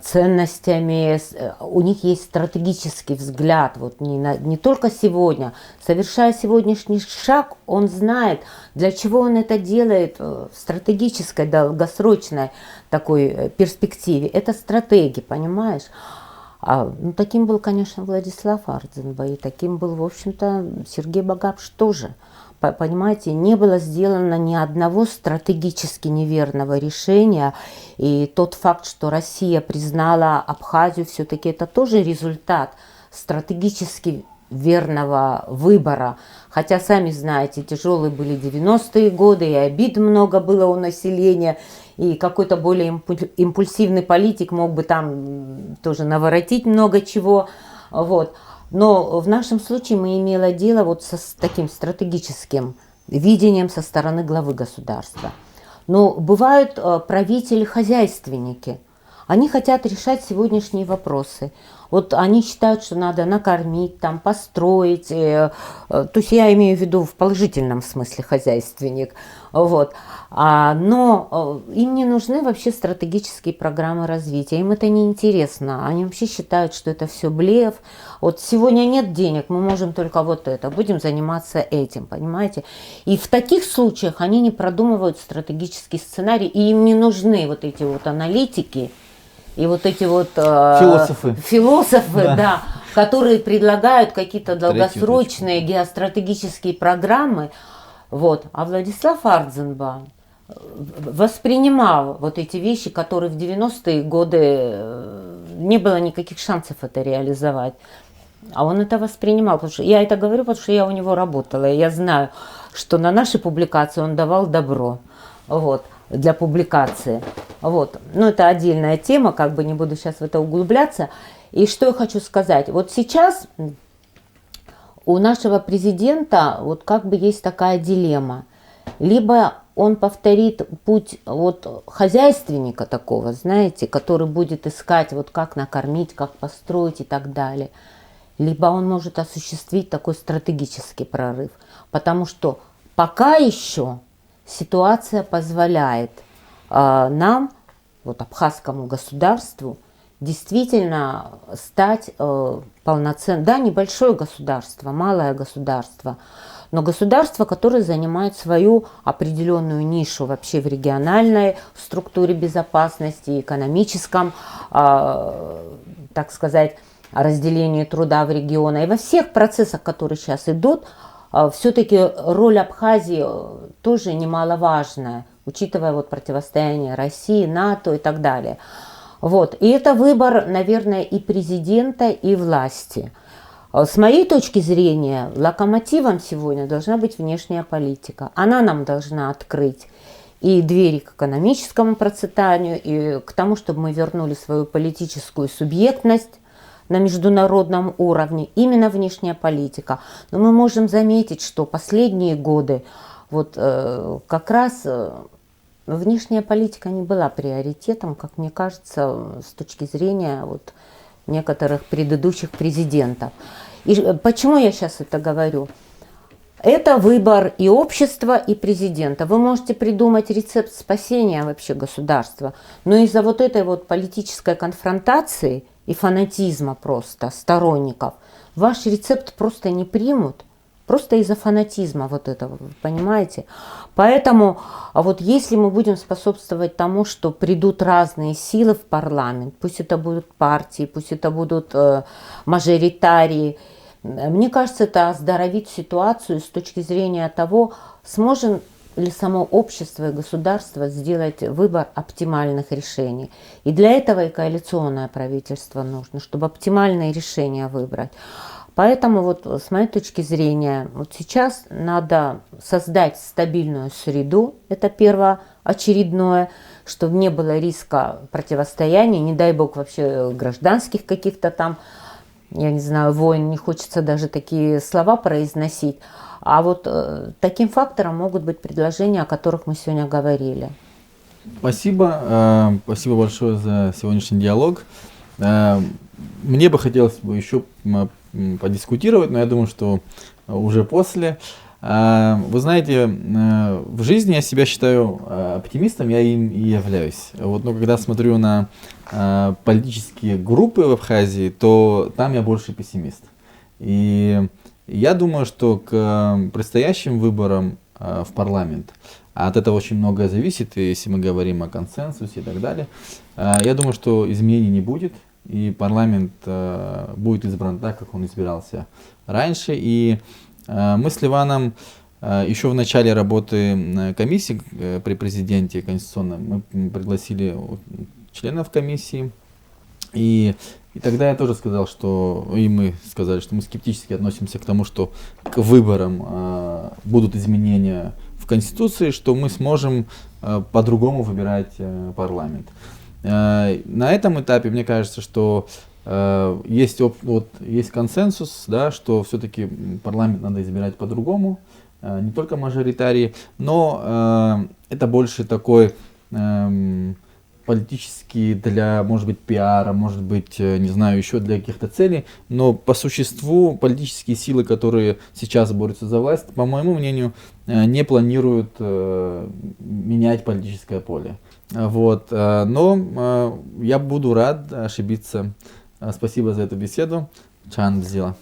ценностями. У них есть стратегический взгляд, вот не только сегодня. Совершая сегодняшний шаг, он знает, для чего он это делает в стратегической, долгосрочной такой перспективе. Это стратеги, понимаешь? Таким был, конечно, Владислав Ардзинба, и таким был, в общем-то, Сергей Багапш тоже. Понимаете, не было сделано ни одного стратегически неверного решения. И тот факт, что Россия признала Абхазию, все-таки это тоже результат стратегически верного выбора. Хотя, сами знаете, тяжелые были 90-е годы, и обид много было у населения, и какой-то более импульсивный политик мог бы там тоже наворотить много чего. Вот. Но в нашем случае мы имели дело вот с таким стратегическим видением со стороны главы государства. Но бывают правители-хозяйственники. Они хотят решать сегодняшние вопросы. Вот они считают, что надо накормить, там, построить. То есть я имею в виду в положительном смысле хозяйственник. Вот. Но им не нужны вообще стратегические программы развития. Им это не интересно. Они вообще считают, что это все блеф. Вот сегодня нет денег, мы можем только вот это. Будем заниматься этим, понимаете? И в таких случаях они не продумывают стратегический сценарий. И им не нужны вот эти вот аналитики и вот эти вот философы, да, которые предлагают какие-то долгосрочные геостратегические программы. Вот. А Владислав Ардзенбаум воспринимал вот эти вещи, которые в 90-е годы не было никаких шансов это реализовать. А он это воспринимал. Потому что, я это говорю, потому что я у него работала. И я знаю, что на наши публикации он давал добро. Вот, для публикации. Вот. Ну, это отдельная тема, как бы не буду сейчас в это углубляться. И что я хочу сказать. Вот сейчас у нашего президента вот как бы есть такая дилемма. Либо он повторит путь вот хозяйственника такого, знаете, который будет искать вот как накормить, как построить и так далее. Либо он может осуществить такой стратегический прорыв. Потому что пока еще ситуация позволяет нам, вот абхазскому государству, действительно стать полноценным, да, небольшое государство, малое государство, но государство, которое занимает свою определенную нишу вообще в региональной структуре безопасности, экономическом, так сказать, разделении труда в регионах. И во всех процессах, которые сейчас идут, все-таки роль Абхазии тоже немаловажная, учитывая вот противостояние России, НАТО и так далее. Вот. И это выбор, наверное, и президента, и власти. С моей точки зрения, локомотивом сегодня должна быть внешняя политика. Она нам должна открыть и двери к экономическому процветанию, и к тому, чтобы мы вернули свою политическую субъектность на международном уровне, именно внешняя политика. Но мы можем заметить, что последние годы вот как раз внешняя политика не была приоритетом, как мне кажется, с точки зрения вот некоторых предыдущих президентов. И почему я сейчас это говорю? Это выбор и общества, и президента. Вы можете придумать рецепт спасения вообще государства, но из-за вот этой вот политической конфронтации и фанатизма просто сторонников ваш рецепт просто не примут. Просто из-за фанатизма вот этого, вы понимаете? Поэтому вот если мы будем способствовать тому, что придут разные силы в парламент, пусть это будут партии, пусть это будут мажоритарии, мне кажется, это оздоровит ситуацию с точки зрения того, сможем ли само общество и государство сделать выбор оптимальных решений. И для этого и коалиционное правительство нужно, чтобы оптимальные решения выбрать. Поэтому вот с моей точки зрения, вот сейчас надо создать стабильную среду, это первоочередное, чтобы не было риска противостояния, не дай бог вообще гражданских каких-то там, я не знаю, войн, не хочется даже такие слова произносить. А вот таким фактором могут быть предложения, о которых мы сегодня говорили. Спасибо. Спасибо большое за сегодняшний диалог. Мне бы хотелось еще подискутировать, но я думаю, что уже после. Вы знаете, в жизни я себя считаю оптимистом, я им и являюсь. Вот, но когда смотрю на политические группы в Абхазии, то там я больше пессимист. И я думаю, что к предстоящим выборам в парламент, а от этого очень многое зависит, если мы говорим о консенсусе и так далее, я думаю, что изменений не будет. И парламент будет избран так, как он избирался раньше. И мы с Ливаном еще в начале работы комиссии при президенте конституционной мы пригласили членов комиссии. И И тогда я тоже сказал, что, и мы сказали, что мы скептически относимся к тому, что к выборам будут изменения в Конституции, что мы сможем по-другому выбирать парламент. На этом этапе, мне кажется, что есть консенсус, да, что все-таки парламент надо избирать по-другому, не только мажоритарии, но это больше такой политический для, может быть, пиара, может быть, не знаю, еще для каких-то целей, но по существу политические силы, которые сейчас борются за власть, по моему мнению, не планируют менять политическое поле. Вот. Но я буду рад ошибиться. Спасибо за эту беседу. Чан Бзила.